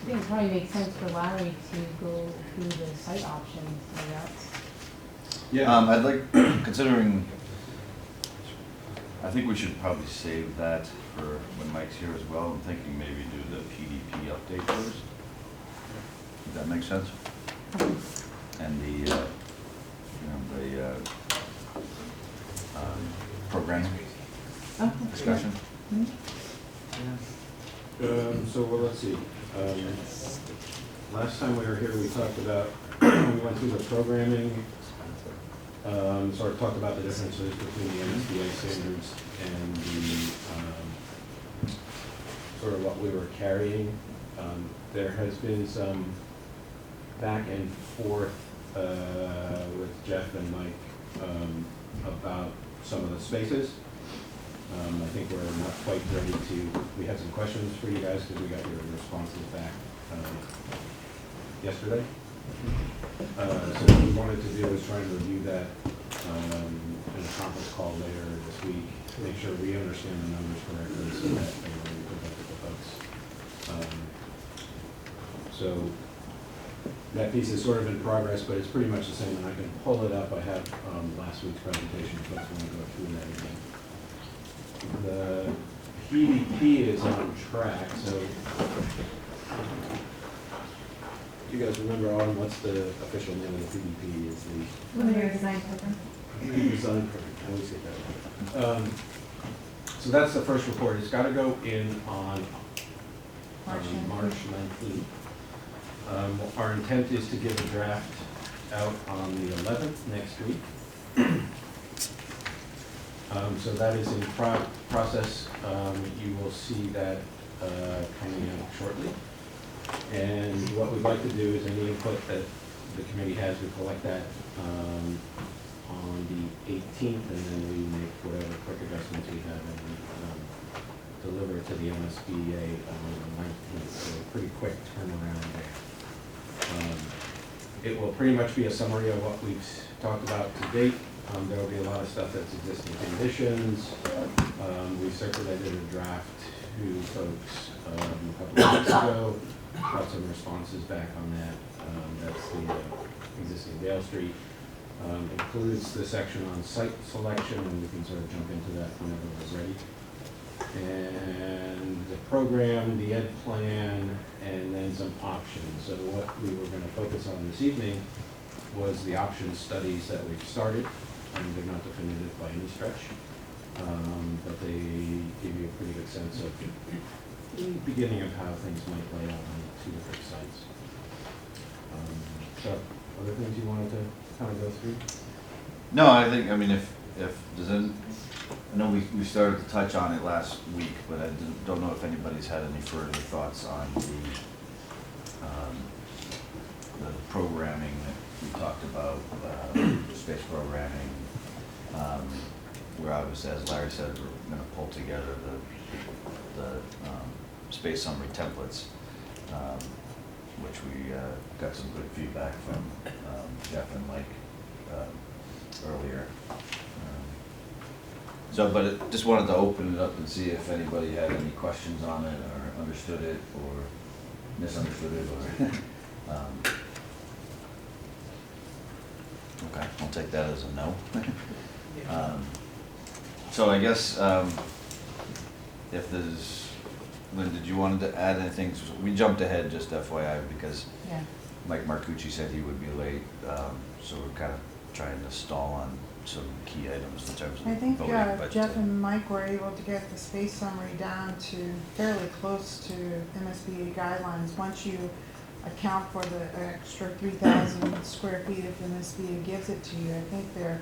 think it probably makes sense for Larry to go through the site options, so that's. Yeah. I'd like, considering, I think we should probably save that for when Mike's here as well. I'm thinking maybe do the PDP update first. Does that make sense? And the, programming Okay. discussion. Mhm. So, well, let's see. Last time we were here, we talked about, we went through the programming, sort of talked about the differences between the NSBA standards and the, sort of what we were carrying. There has been some back and forth with Jeff and Mike about some of the spaces. I think we're not quite ready to, we had some questions for you guys because we got your responses back yesterday. So what we wanted to do is try and review that in a conference call later this week, to make sure we understand the numbers correctly so that when we present it to folks. So that piece is sort of in progress, but it's pretty much the same, and I can pull it up. I have last week's presentation if folks want to go through that again. The PDP is on track, so do you guys remember, Autumn, what's the official name of the PDP? Is the Preliminary design program. design program. I always get that right. So that's the first report. It's got to go in on March 19th. Our intent is to give a draft out on the 11th next week. So that is in process. You will see that coming out shortly. And what we'd like to do is any input that the committee has, we collect that on the 18th, and then we make whatever quick adjustments we have and deliver it to the MSBA on the 19th. So a pretty quick turnaround there. It will pretty much be a summary of what we've talked about to date. There will be a lot of stuff that's existing conditions. We circulated a draft to folks a couple of weeks ago. Got some responses back on that. That's the existing Dale Street. Includes the section on site selection, and we can sort of jump into that whenever we're ready. And the program, the ed plan, and then some options. So what we were going to focus on this evening was the option studies that we've started. They're not definitive by any stretch, but they give you a pretty good sense of the beginning of how things might play out on two different sites. So, other things you wanted to kind of go through? No, I think, I mean, if there's any, I know we started to touch on it last week, but I don't know if anybody's had any further thoughts on the programming that we talked about, space programming, where obviously, as Larry said, we're going to pull together the space summary templates, which we got some good feedback from Jeff and Mike earlier. But just wanted to open it up and see if anybody had any questions on it, or understood it, or misunderstood it, or okay, I'll take that as a no. So I guess if there's, Lynn, did you want to add anything? We jumped ahead, just FYI, because Yeah. Mike Marcucci said he would be late, so we're kind of trying to stall on some key items in terms of I think voting. But Jeff and Mike were able to get the space summary down to fairly close to MSBA guidelines. Once you account for the extra 3,000 square feet if MSBA gives it to you, I think they're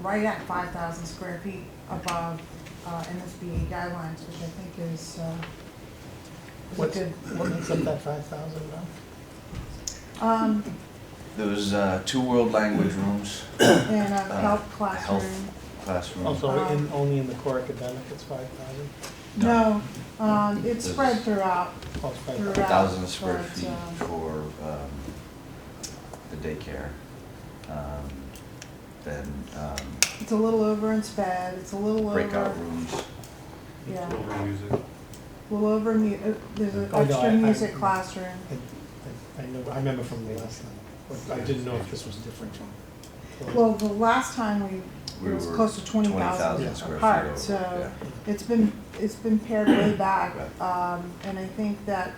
right at 5,000 square feet above MSBA guidelines, which I think is What good. makes up that 5,000 now? there was 2 world language rooms, And a health classroom. classroom. Also, only in the core academic, it's 5,000. No, it's spread throughout. Oh, it's 5,000. 1,000 square But, feet for the daycare. Then It's a little over in sped. It's a little breakout over. rooms. Yeah. Over music. Well, there's an Oh, no, extra I- music classroom. I know, I remember from the last time, but I didn't know if this was different. Well, the last time it We was were close to 20,000 20,000 square feet apart, over, so yeah. it's been pared way back. Right. And I think that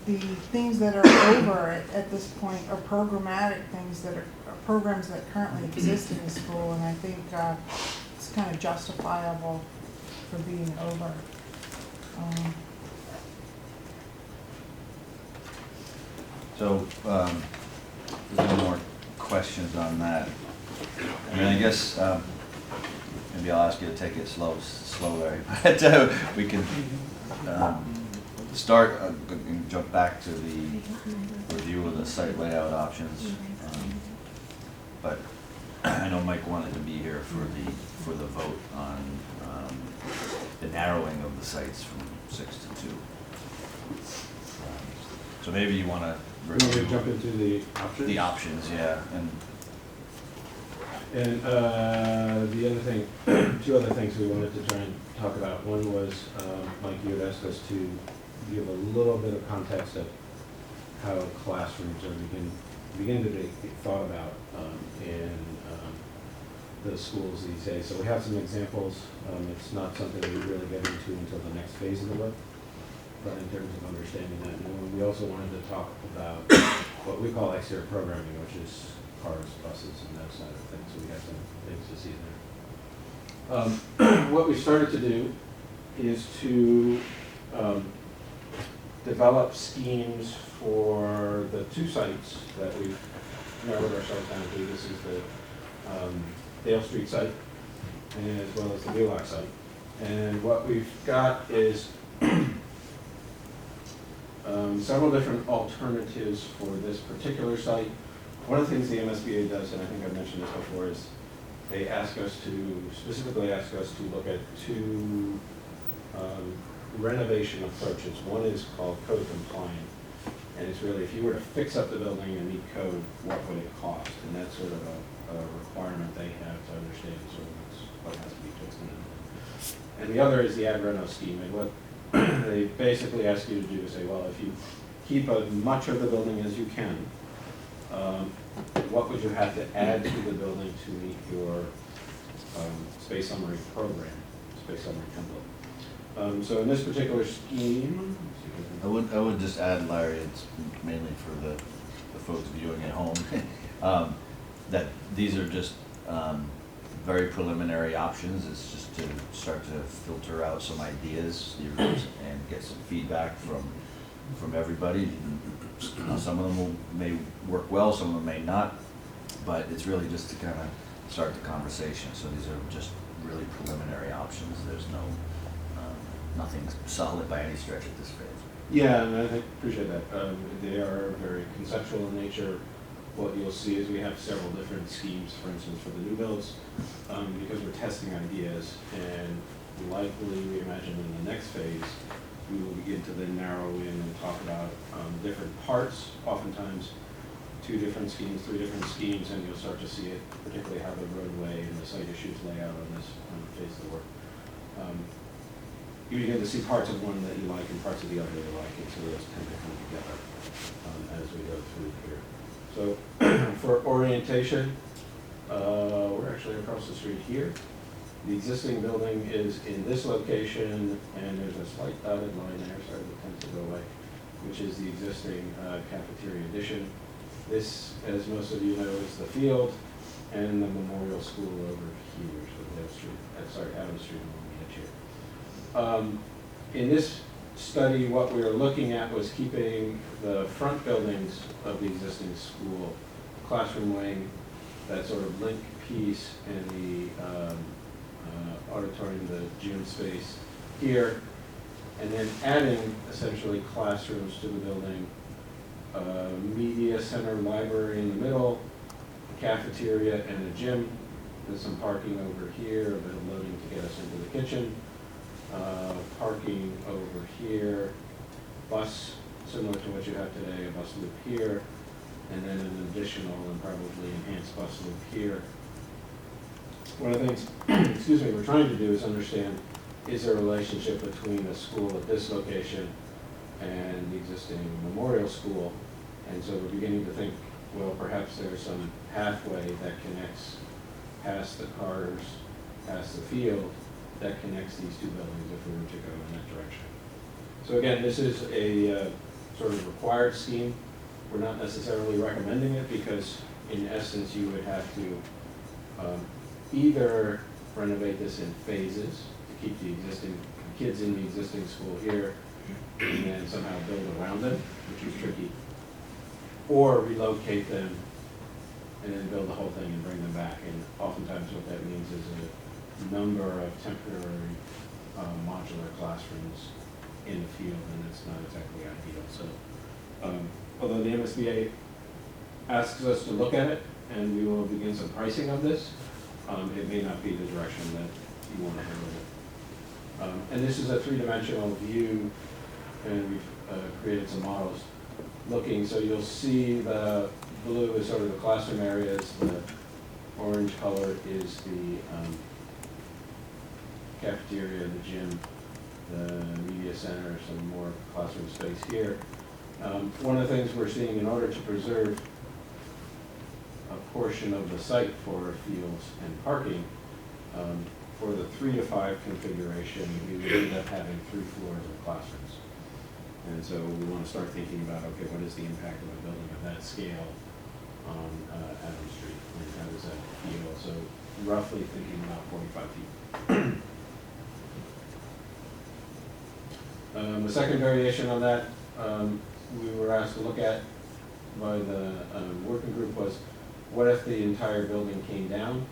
the things that are over at this point are programmatic things that are programs that currently exist in the school, and I think it's kind of justifiable for being over. So, there's no more questions on that. I mean, I guess, maybe I'll ask you to take it slow, Larry, but we can start, and jump back to the review of the site layout options. But I know Mike wanted to be here for the vote on the narrowing of the sites from 6 to 2. So maybe you want to You want me to review jump into the options? the options, yeah, And the other thing, two other things we wanted to try and talk about. One was, Mike, you had asked us to give a little bit of context of how classrooms are begin to be thought about in the schools these days. So we have some examples. It's not something we really get into until the next phase of the work, but in terms of understanding that. And we also wanted to talk about what we call exterior programming, which is cars, buses, and that side of things. So we have some things to see there. What we started to do is to develop schemes for the two sites that we've narrowed ourselves down to. This is the Dale Street site, and as well as the Wheelock site. And what we've got is several different alternatives for this particular site. One of the things the MSBA does, and I think I've mentioned this before, is they specifically ask us to look at two renovation approaches. One is called code compliant, and it's really, if you were to fix up the building and meet code, what would it cost? And that's sort of a requirement they have to understand sort of what has to be fixed in it. And the other is the ad reno scheme, and what they basically ask you to do is say, well, if you keep as much of the building as you can, what would you have to add to the building to meet your space summary program, space summary template? So in this particular scheme, I would just add, Larry, it's mainly for the folks viewing at home, that these are just very preliminary options. It's just to start to filter out some ideas and get some feedback from everybody. Some of them may work well, some of them may not, but it's really just to kind of start the conversation. So these are just really preliminary options. There's nothing solid by any stretch at this phase. yeah, and I appreciate that. They are very conceptual in nature. What you'll see is we have several different schemes, for instance, for the new builds, because we're testing ideas, and likely, we imagine in the next phase, we will begin to then narrow in and talk about different parts, oftentimes 2 different schemes, 3 different schemes, and you'll start to see it, particularly how the roadway and the site issues lay out on this phase of the work. You begin to see parts of one that you like and parts of the other you like, and so those tend to come together as we go through here. So for orientation, we're actually across the street here. The existing building is in this location, and there's a slight dotted line there, sorry, the tends to go away, which is the existing cafeteria addition. This, as most of you know, is the field and the memorial school over here, so Dale Street, Adams Street along the edge here. In this study, what we were looking at was keeping the front buildings of the existing school, classroom wing, that sort of link piece, and the auditorium, the gym space here, and then adding essentially classrooms to the building, media center, library in the middle, a cafeteria, and a gym. There's some parking over here, a bit of loading to get us into the kitchen. Parking over here, bus, similar to what you have today, a bus loop here, and then an additional and probably enhanced bus loop here. One of the things, excuse me, we're trying to do is understand is there a relationship between a school at this location and the existing memorial school? And so we're beginning to think, well, perhaps there's some pathway that connects past the cars, past the field, that connects these two buildings if we were to go in that direction. So again, this is a sort of required scheme. We're not necessarily recommending it because in essence you would have to either renovate this in phases to keep the existing kids in the existing school here and then somehow build around them, which is tricky, or relocate them and then build the whole thing and bring them back. And oftentimes what that means is a number of temporary modular classrooms in the field, and it's not exactly ideal. So although the MSBA asks us to look at it, and we will begin some pricing of this, it may not be the direction that you want to handle it. And this is a three-dimensional view, and we've created some models looking. So you'll see the blue is sort of the classroom areas, the orange color is the cafeteria, the gym, the media center, some more classroom space here. One of the things we're seeing, in order to preserve a portion of the site for fields and parking, for the 3 to 5 configuration, we would end up having 3 floors of classrooms. And so we want to start thinking about, okay, what is the impact of a building of that scale on Adams Street, and how does that feel? So roughly thinking about 45 feet. The second variation on that we were asked to look at by the working group was, what if the entire building came down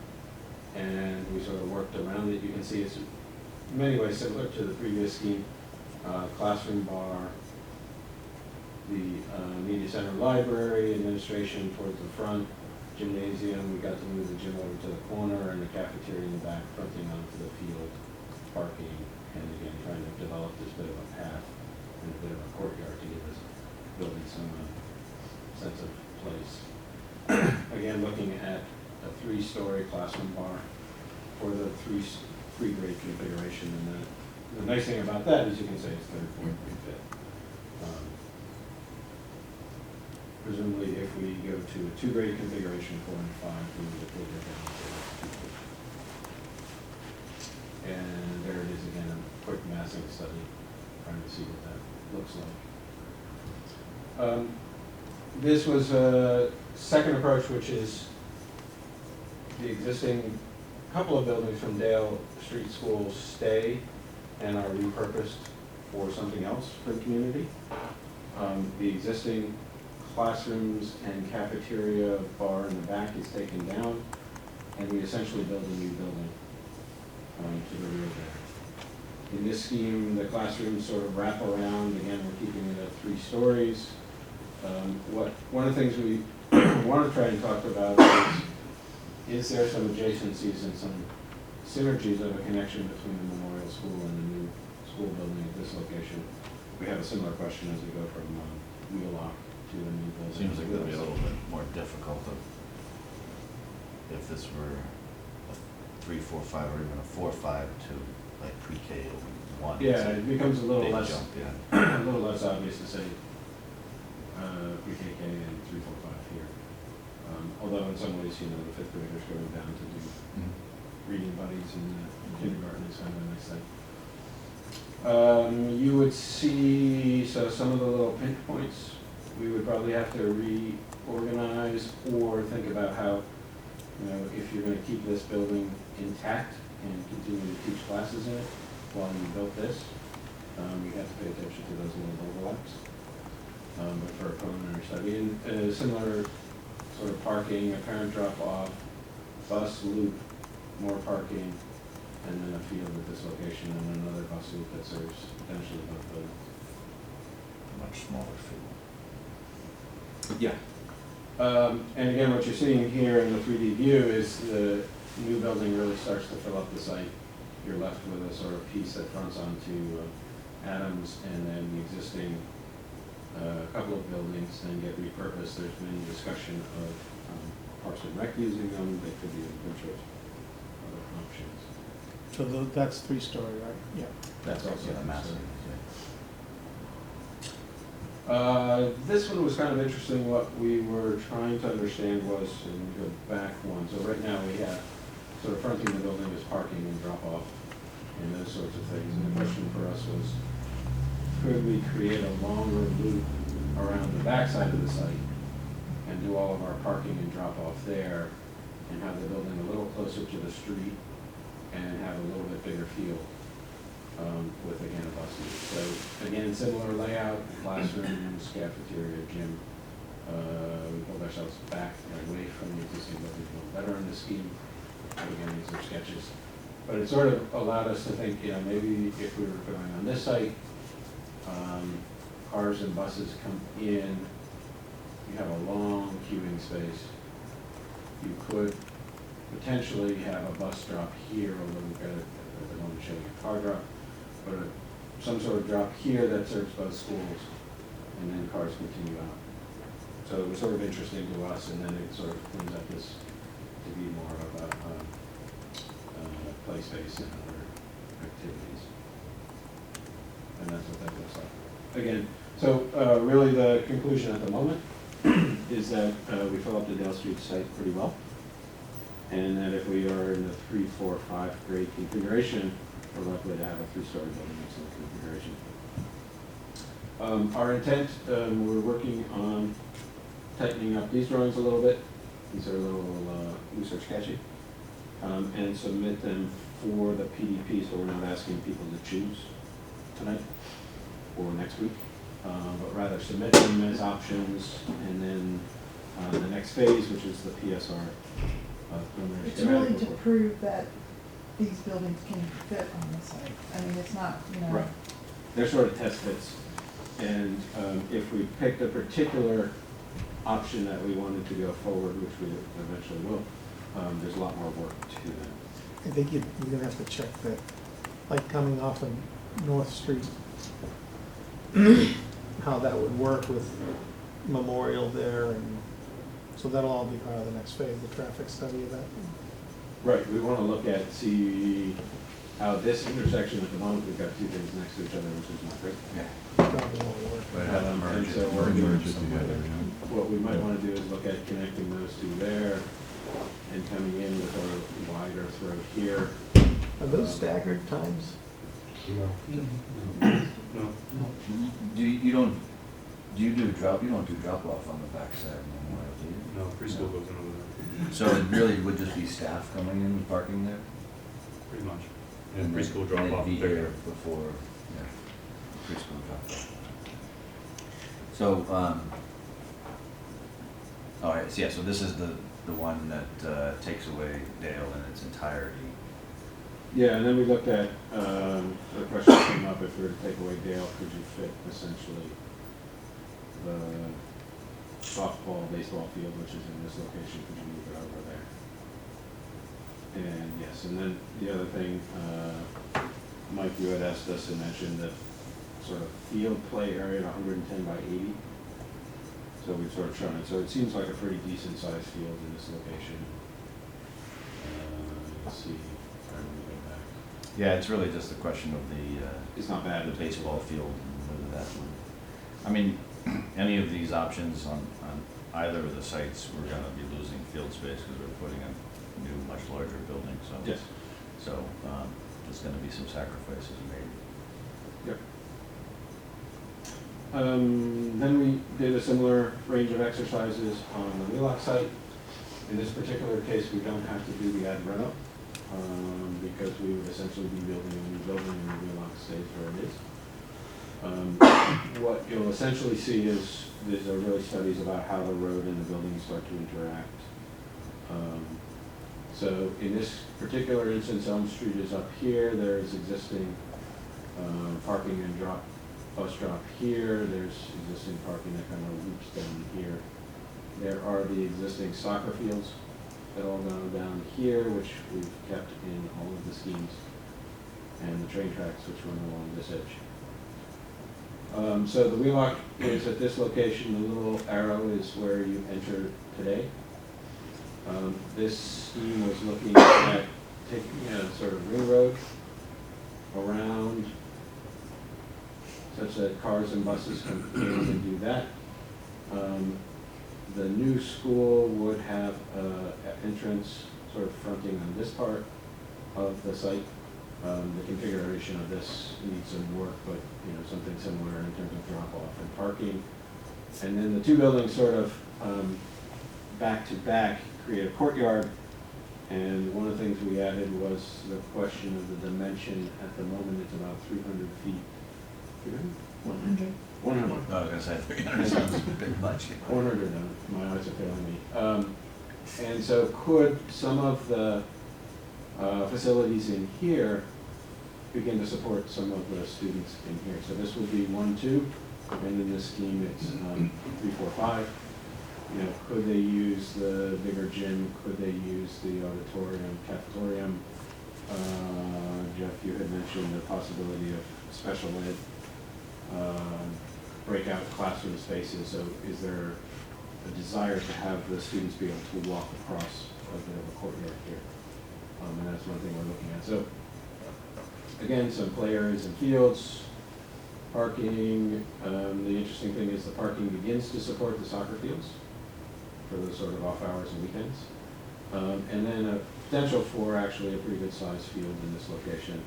and we sort of worked around it? You can see it's in many ways similar to the previous scheme. Classroom bar, the media center, library, administration towards the front, gymnasium, we got to move the gym over to the corner, and the cafeteria in the back fronting onto the field, parking, and again trying to develop this bit of a path and a bit of a courtyard to give this building some sense of place. Again, looking at a 3-story classroom bar for the three grade configuration, and the nice thing about that is you can say it's 3rd, 4th, and 5th. Presumably, if we go to a 2-grade configuration, 4 and 5, we would put it down to 2. And there it is again, a quick massing study, trying to see what that looks like. This was a second approach, which is the existing couple of buildings from Dale Street School stay and are repurposed for something else for the community. The existing classrooms and cafeteria bar in the back is taken down, and we essentially build a new building to the rear there. In this scheme, the classrooms sort of wrap around. Again, we're keeping it at 3 stories. One of the things we want to try and talk about is there some adjacencies and some synergies of a connection between the memorial school and the new school building at this location? We have a similar question as we go from Wheelock to the new building. Seems like it'd be a little bit more difficult if this were a 3, 4, 5, or even a 4, 5 to like pre-K 1. Yeah, it becomes a little less jump, a little less obvious to say pre-KK and 3, 4, 5 here. Although in some ways, you know, the 5th graders going down to do reading buddies in kindergarten is kind of a nice thing. You would see, so some of the little pinch points we would probably have to reorganize or think about how, you know, if you're going to keep this building intact and continue to teach classes in it while you built this, you have to pay attention to those little overlaps. But for a preliminary study, and similar sort of parking, a parent drop-off, bus loop, more parking, and then a field at this location, and another bus loop that serves potentially both buildings. Much smaller field. Yeah. And again, what you're seeing here in the 3D view is the new building really starts to fill up the site. You're left with a sort of piece that fronts onto Adams, and then the existing couple of buildings then get repurposed. There's been discussion of Parks and Rec using them. They could be a bunch of other options. So that's 3-story, right? Yeah. That's also Yeah, the massive. This one was kind of interesting. What we were trying to understand was, and go back one, so right now we have sort of fronting the building is parking and drop off and those sorts of things. And the question for us was, could we create a longer loop around the backside of the site and do all of our parking and drop off there and have the building a little closer to the street and have a little bit bigger field? With again a bus loop. So again, similar layout, classrooms, cafeteria, gym. We pulled ourselves back and away from the existing building, a little better in the scheme. Again, these are sketches. But it sort of allowed us to think, maybe if we were going on this site, cars and buses come in, you have a long queuing space. You could potentially have a bus drop here, although we've got at the moment showing a car drop. But some sort of drop here that serves both schools, and then cars continue out. So it was sort of interesting to us, and then it sort of cleans up this to be more of a play space and other activities. And that's what that looks like. Again, so really the conclusion at the moment is that we fill up the Dale Street site pretty well, and that if we are in the 3, 4, 5 grade configuration, we're likely to have a 3-story building in some configuration. Our intent, we're working on tightening up these drawings a little bit. These are a little loose or sketchy. And submit them for the PDP, so we're not asking people to choose tonight or next week, but rather submit them as options, and then the next phase, which is the PSR. Preliminary It's really schematic to report. prove that these buildings can fit on the site. I mean, it's not, Right. They're sort of test fits. And if we picked a particular option that we wanted to go forward, which we eventually will, there's a lot more work to them. I think you're gonna have to check that, like coming off of North Street, how that would work with Memorial there, and so that'll all be part of the next phase, the traffic study of that. Right, we want to look at, see how this intersection at the moment, we've got two things next to each other, which is not great. Yeah. Probably won't work. But have to And merge so it, we're merge doing it together, What we might want to do is look at connecting those two there and coming in with a wider throat here. Are those staggered times? No. You don't do drop off on the backside of Memorial, do you? No, preschool goes in over there, So it really would just be staff coming in and parking there? pretty much. And And then- preschool drop and off they'd be here there. before, preschool drop off. So, all right, so yeah, so this is the one that takes away Dale in its entirety. Yeah, and then we looked at, the question came up, if we were to take away Dale, could you fit essentially the softball, baseball field, which is in this location, could you move it over there? And yes, and then the other thing, Mike, you had asked us to mention the sort of field play area at 110 by 80. So we've sort of shown it, so it seems like a pretty decent sized field in this location. Let's see, I'm gonna go back. Yeah, it's really just a question of It's not bad. the baseball field and whether that would, I mean, any of these options on either of the sites, we're gonna be losing field space because we're putting a new, much larger building, so. Yes. So, there's gonna be some sacrifices made. Yep. Then we did a similar range of exercises on the Wheelock site. In this particular case, we don't have to do the ad reno, because we would essentially be building a new building and the Wheelock stays where it is. What you'll essentially see is, these are really studies about how the road and the building start to interact. So in this particular instance, Elm Street is up here, there's existing parking and bus drop here, there's existing parking that kind of loops down here. There are the existing soccer fields that all go down here, which we've kept in all of the schemes, and the train tracks which run along this edge. So the Wheelock is at this location, the little arrow is where you enter today. This scheme was looking at taking a sort of ring road around such that cars and buses can in and do that. The new school would have an entrance sort of fronting on this part of the site. The configuration of this needs some work, but something similar in terms of drop off and parking. And then the two buildings sort of back to back create a courtyard. And one of the things we added was the question of the dimension. At the moment, it's about 300 feet. 300? 100. I was gonna say 300 sounds a bit much. 100, my eyes are failing me. And so could some of the facilities in here begin to support some of the students in here? So this would be 1, 2, and in this scheme it's 3, 4, 5. Could they use the bigger gym? Could they use the auditorium, cafetorium? Jeff, you had mentioned the possibility of special ed breakout classroom spaces. So is there a desire to have the students be able to walk across a bit of a courtyard here? And that's one thing we're looking at. So again, some play areas and fields, parking. The interesting thing is the parking begins to support the soccer fields for those sort of off hours and weekends. And then a potential for actually a pretty good sized field in this location.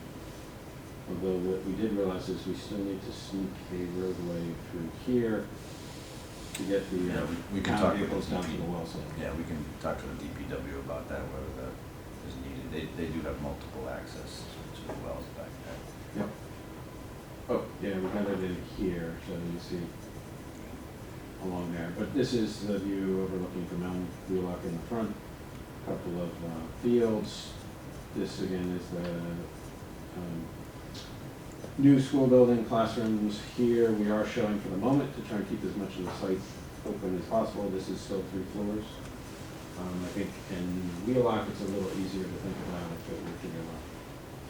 Although what we did realize is we still need to sneak a roadway through here to get the we can talk vehicles with down to the well site. Yeah, we can talk to the DPW about that, whether that is needed. They do have multiple access to the wells back there. Yep. Oh, yeah, we have it in here, so you see along there. But this is the view overlooking from Mount Wheelock in the front. A couple of fields. This again is the new school building, classrooms here. We are showing for the moment to try and keep as much of the site open as possible. This is still 3 floors. I think in Wheelock it's a little easier to think about if it were to go a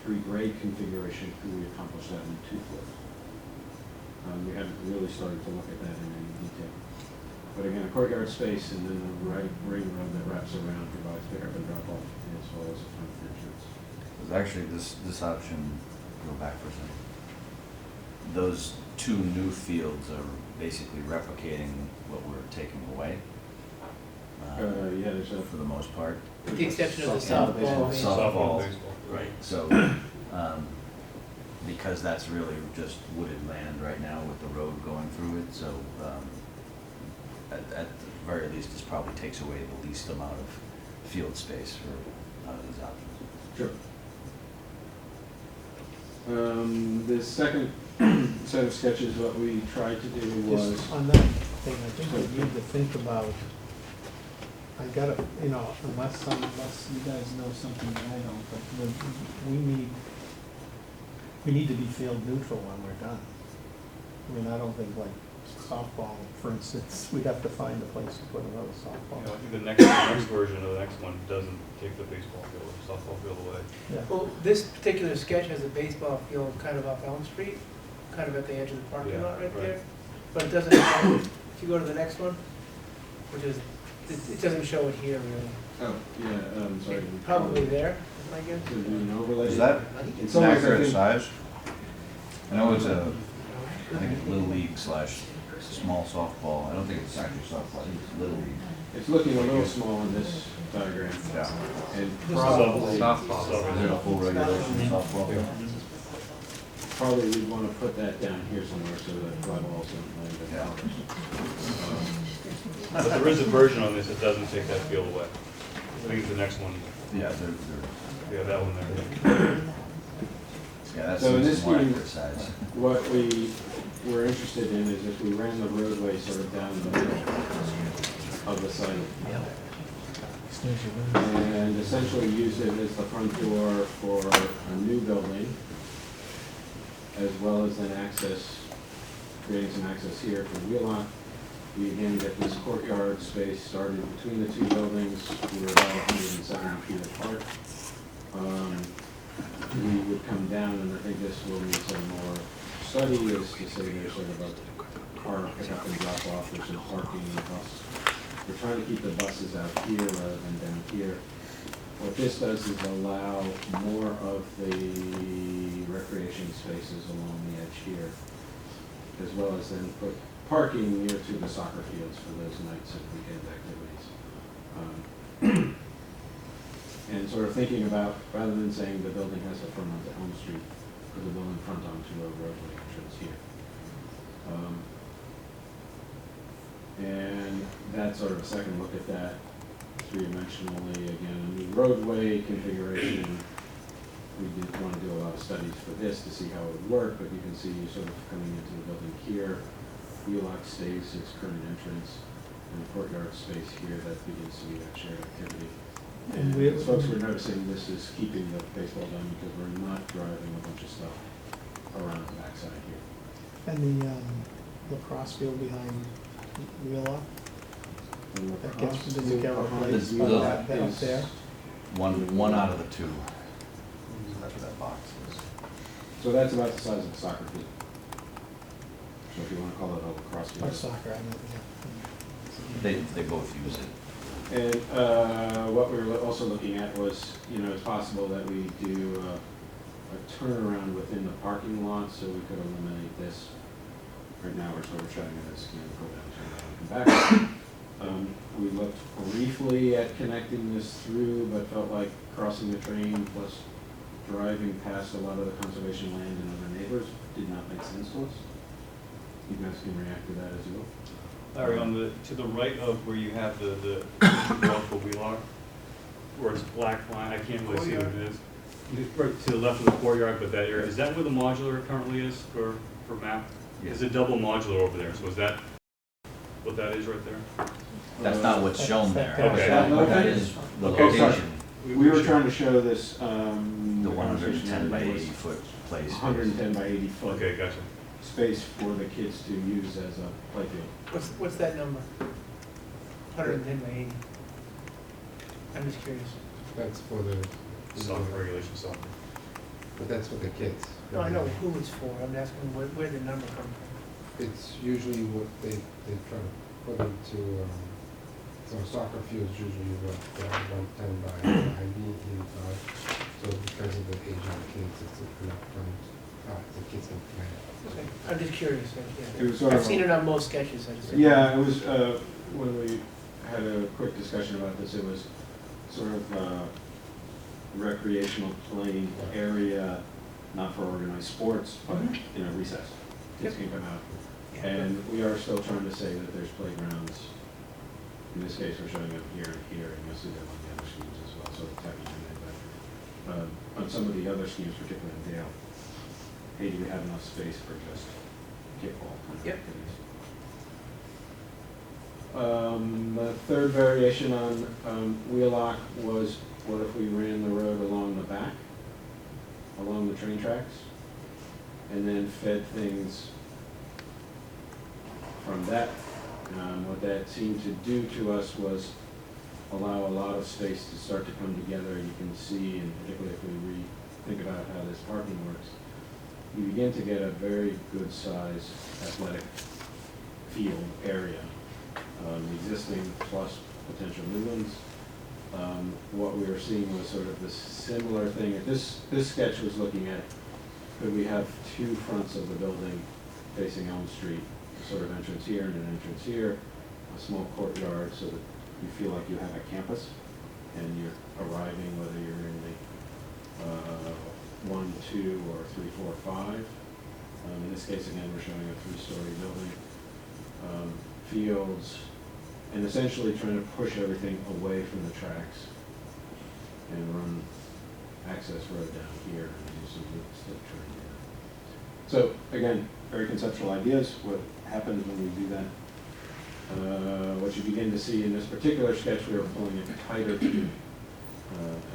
3-grade configuration. Could we accomplish that in 2 floors? We haven't really started to look at that in any detail. But again, a courtyard space and then the ring road that wraps around provides pickup and drop off as well as a front entrance. Actually, this option, go back for a second. Those 2 new fields are basically replicating what we're taking away. Yeah, there's a For the most part. With the exception of the Softball. softball. Baseball. Right. So, because that's really just wooded land right now with the road going through it, so at the very least, this probably takes away the least amount of field space for these options. Sure. The second set of sketches, what we tried to do was, Just on that thing, I think we need to think about, I gotta, unless you guys know something that I don't, but we need to be field neutral when we're done. I mean, I don't think like softball, for instance, we'd have to find a place to put another softball. I think the next version of the next one doesn't take the baseball field or softball field away. Yeah. Well, this particular sketch has a baseball field kind of off Elm Street, kind of at the edge of the parking Yeah, lot right right. there. But it doesn't, if you go to the next one, which is, it doesn't show it here really. oh, yeah, sorry. Probably there, I guess. To do an overlay. Is that In some ways, I accurate think- size? I know it's I think it's Little League / small softball. I don't think it's actually softball, I think it's Little League. It's looking a little small in this diagram. Yeah. And This probably, Is it a full regulation softball field? probably we'd want to put that down here somewhere so that fly balls don't land in Yeah. colors. But there is a version on this that doesn't take that field away. I think it's the next one. Yeah, Yeah, that one there. yeah, that's So in this more scheme- accurate size. What we were interested in is if we ran the roadway sort of down the middle of the site and essentially use it as the front door for a new building, as well as then access, creating some access here for Wheelock. We again get this courtyard space started between the 2 buildings. We're about 170 feet apart. We would come down, and I think this will need some more study, is to say there's sort of a car pickup and drop off, there's some parking and bus. We're trying to keep the buses out here rather than down here. What this does is allow more of the recreation spaces along the edge here, as well as then put parking near to the soccer fields for those nights and weekend activities. And sort of thinking about, rather than saying the building has to front onto Elm Street, put the building front onto a roadway entrance here. And that's sort of a second look at that three-dimensionally. Again, a new roadway configuration. We did want to do a lot of studies for this to see how it would work, but you can see sort of coming into the building here. Wheelock stays its current entrance, and the courtyard space here that begins to be that shared activity. And we- as folks were noticing, this is keeping the baseball done because we're not driving a bunch of stuff around the backside here. And the lacrosse field behind Wheelock, And the that gets cross to the field Gallup behind Place, the- Wheelock that up is- there. One out of the two. Whatever that box is. So that's about the size of the soccer field. So if you want to call it a lacrosse Or field. soccer, I mean, yeah. They both use it. And what we were also looking at was, it's possible that we do a turnaround within the parking lot, so we could eliminate this. Right now, we're sort of showing it as, go down, turn around, come back. We looked briefly at connecting this through, but felt like crossing the train plus driving past a lot of the conservation land and other neighbors did not make sense to us. You guys can react to that as well. Larry, to the right of where you have the wall for Wheelock, where it's black line, I can't really see what it is. Right to the left of the courtyard, but that area, is that where the modular currently is for MAP? Yeah. It's a double modular over there, so is that what that is right there? That's not what's shown there. Okay. That is the Okay, sorry. location, We were trying to show this, the 110 by 80 foot place. 110 by 80 foot Okay, gotcha. space for the kids to use as a playfield. What's that number? 110 by 80. I'm just curious. That's for the, Soccer, regulation soccer. but that's for the kids. No, I know who it's for. I'm asking where the number comes from. It's usually what they try to put into, so soccer fields usually what, 110 by 90, 85. So because of the age of the kids, it's enough room, the kids can play. Okay. I'm just curious. It was sort I've of seen a- it on most sketches. I just Yeah, it was, when we had a quick discussion about this, it was sort of recreational playing area, not for organized sports, but, Mhm. recess. Kids can come out. Yeah. And we are still trying to say that there's playgrounds. In this case, we're showing them here and here, and you'll see them on the other schemes as well, so it's tapping in there. But on some of the other schemes, particularly in Dale, hey, do we have enough space for just kickball kind of Yep. activities? The third variation on Wheelock was, what if we ran the road along the back, along the train tracks, and then fed things from that. What that seemed to do to us was allow a lot of space to start to come together. You can see, and particularly if we think about how this parking works, you begin to get a very good size athletic field area, existing plus potential new ones. What we were seeing was sort of this similar thing. This sketch was looking at, could we have two fronts of the building facing Elm Street, sort of entrance here and an entrance here, a small courtyard so that you feel like you have a campus and you're arriving whether you're in the 1, 2, or 3, 4, 5. In this case, again, we're showing a 3-story building. Fields, and essentially trying to push everything away from the tracks and run access road down here and do some slip train here. So again, very conceptual ideas. What happens when we do that? What you begin to see in this particular sketch, we are pulling it tighter to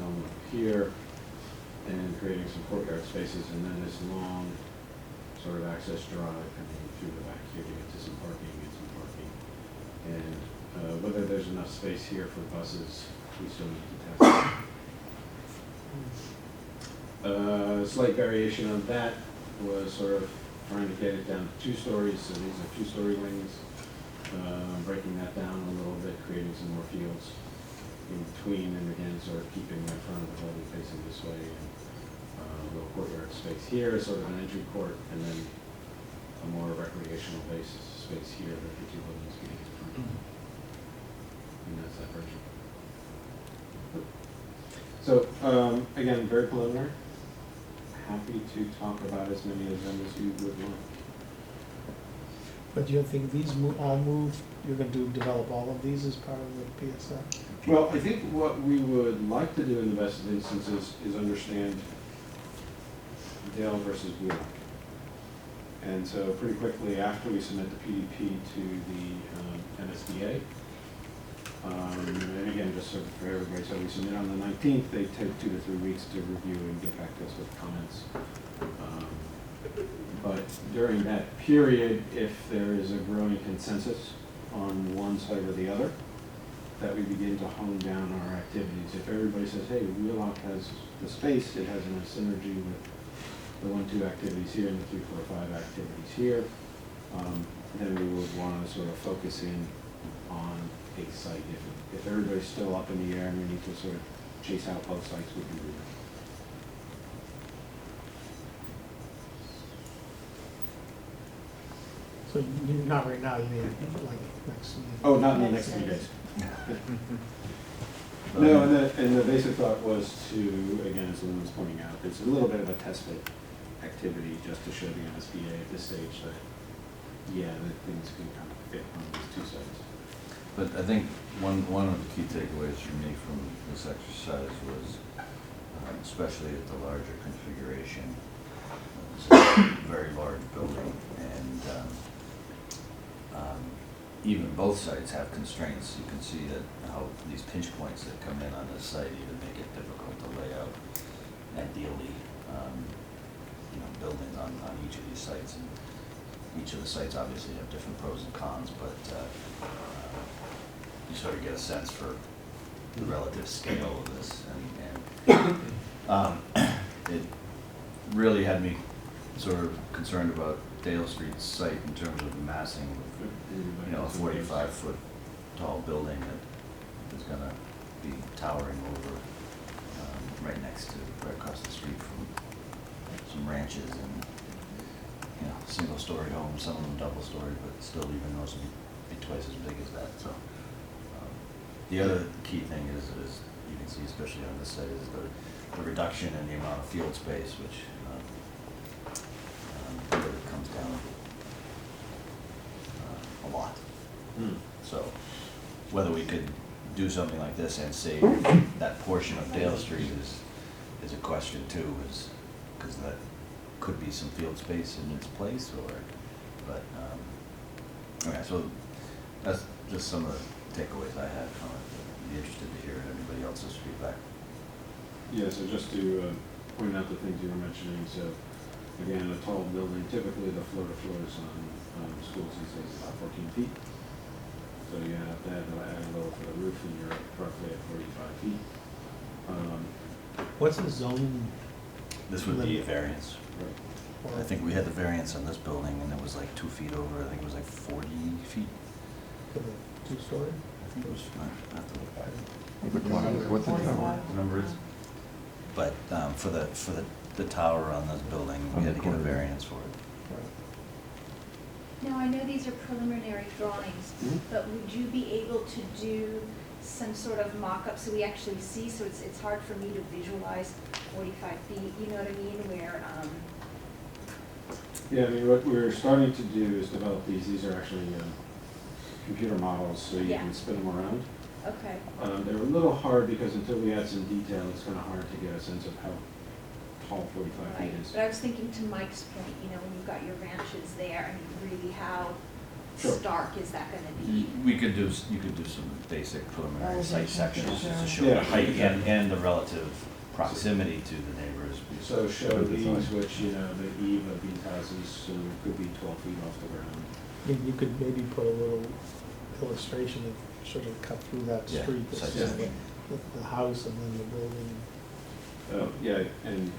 Elm here and creating some courtyard spaces, and then this long sort of access drive coming through the back here to get to some parking and some parking. And whether there's enough space here for buses, we still need to test. Slight variation on that was sort of trying to get it down to 2 stories, so these are 2-story wings, breaking that down a little bit, creating some more fields. in between, and again, sort of keeping the front of the building facing this way, and a little courtyard space here, sort of an entry court, and then a more recreational base space here that the two buildings meet in front of. And that's that version. So, again, very preliminary. Happy to talk about as many of them as you would want. But do you think these all move, you're gonna develop all of these as part of the PSF? Well, I think what we would like to do in the best instances is understand Dale versus Wheelock. And so pretty quickly after we submit the PDP to the MSBA, and again, just sort of for everybody, so we submit on the 19th, they take 2 to 3 weeks to review and get back to us with comments. But during that period, if there is a growing consensus on one side or the other, that we begin to hone down our activities. If everybody says, hey, Wheelock has the space, it has enough synergy with the 1-2 activities here and the 3-4-5 activities here, then we would want to sort of focus in on a site. If everybody's still up in the air and we need to sort of chase out both sites, we can do that. So you, not right now, you mean like next meeting? Oh, not in the next few days. No, and the basic thought was to, again, as Lynn was pointing out, it's a little bit of a test fit activity just to show the MSBA at this stage that, yeah, that things can kind of fit on these two sites. But I think one of the key takeaways for me from this exercise was, especially at the larger configuration, it's a very large building, and even both sites have constraints. You can see that how these pinch points that come in on this site even make it difficult to lay out ideally, buildings on each of these sites. And each of the sites obviously have different pros and cons, but you sort of get a sense for the relative scale of this, and it really had me sort of concerned about Dale Street's site in terms of the massing of, a 45-foot tall building that is gonna be towering over, right across the street from some ranches and, single-story homes, some of them double-story, but still even those would be twice as big as that, so. The other key thing is you can see, especially on this site, is the reduction in the amount of field space, which really comes down a lot. So whether we could do something like this and save that portion of Dale Street is a question too, because that could be some field space in its place, but okay, so that's just some of the takeaways I had from it. I'd be interested to hear anybody else's feedback. Yeah, so just to point out the things you were mentioning, so again, a tall building, typically the floor-to-floors on schools these days is about 14 feet. So you have to add a little for the roof, and you're roughly at 45 feet. What's the zoning? This would be a variance. Right. I think we had the variance on this building, and it was like 2 feet over. I think it was like 40 feet. For the two-story? I think it was. I have to look back. What's the tower? Remember it? But for the tower on this building, we had to get a variance for it. Now, I know these are preliminary drawings, but would you be able to do some sort of mock-up so we actually see, so it's hard for me to visualize 45 feet, you know what I mean, where, Yeah, I mean, what we're starting to do is develop these. These are actually computer models, so you can spin them around. okay. They're a little hard because until we add some detail, it's kind of hard to get a sense of how tall 45 feet Right, is. but I was thinking to Mike's point, when you've got your ranches there, I mean, really how Sure. stark is that gonna be? You could do some basic preliminary site sections just to show Yeah. the height and the relative proximity to the neighbors. So show these, which, the eave of these houses could be 12 feet off the ground. You could maybe put a little illustration of sort of cut through that Yeah, street, that's site just section. the house and then the building. Yeah, and,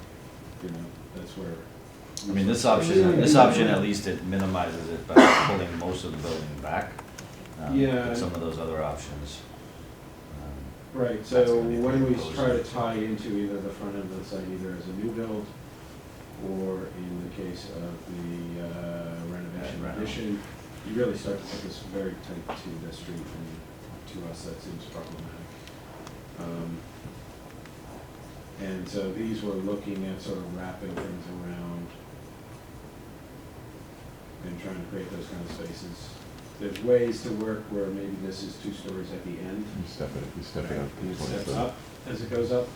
that's where. I mean, this option at least it minimizes it by pulling most of the building back. Yeah. But some of those other options, Right, That's so gonna be when we proposed. try to tie into either the front end of the site, either as a new build, or in the case of the renovation Right, addition, you really start to put this very tight to the street, and to us, that seems problematic. And so these were looking at sort of wrapping things around and trying to create those kind of spaces. There's ways to work where maybe this is 2 stories at the end. You step it up. It steps up as it goes up,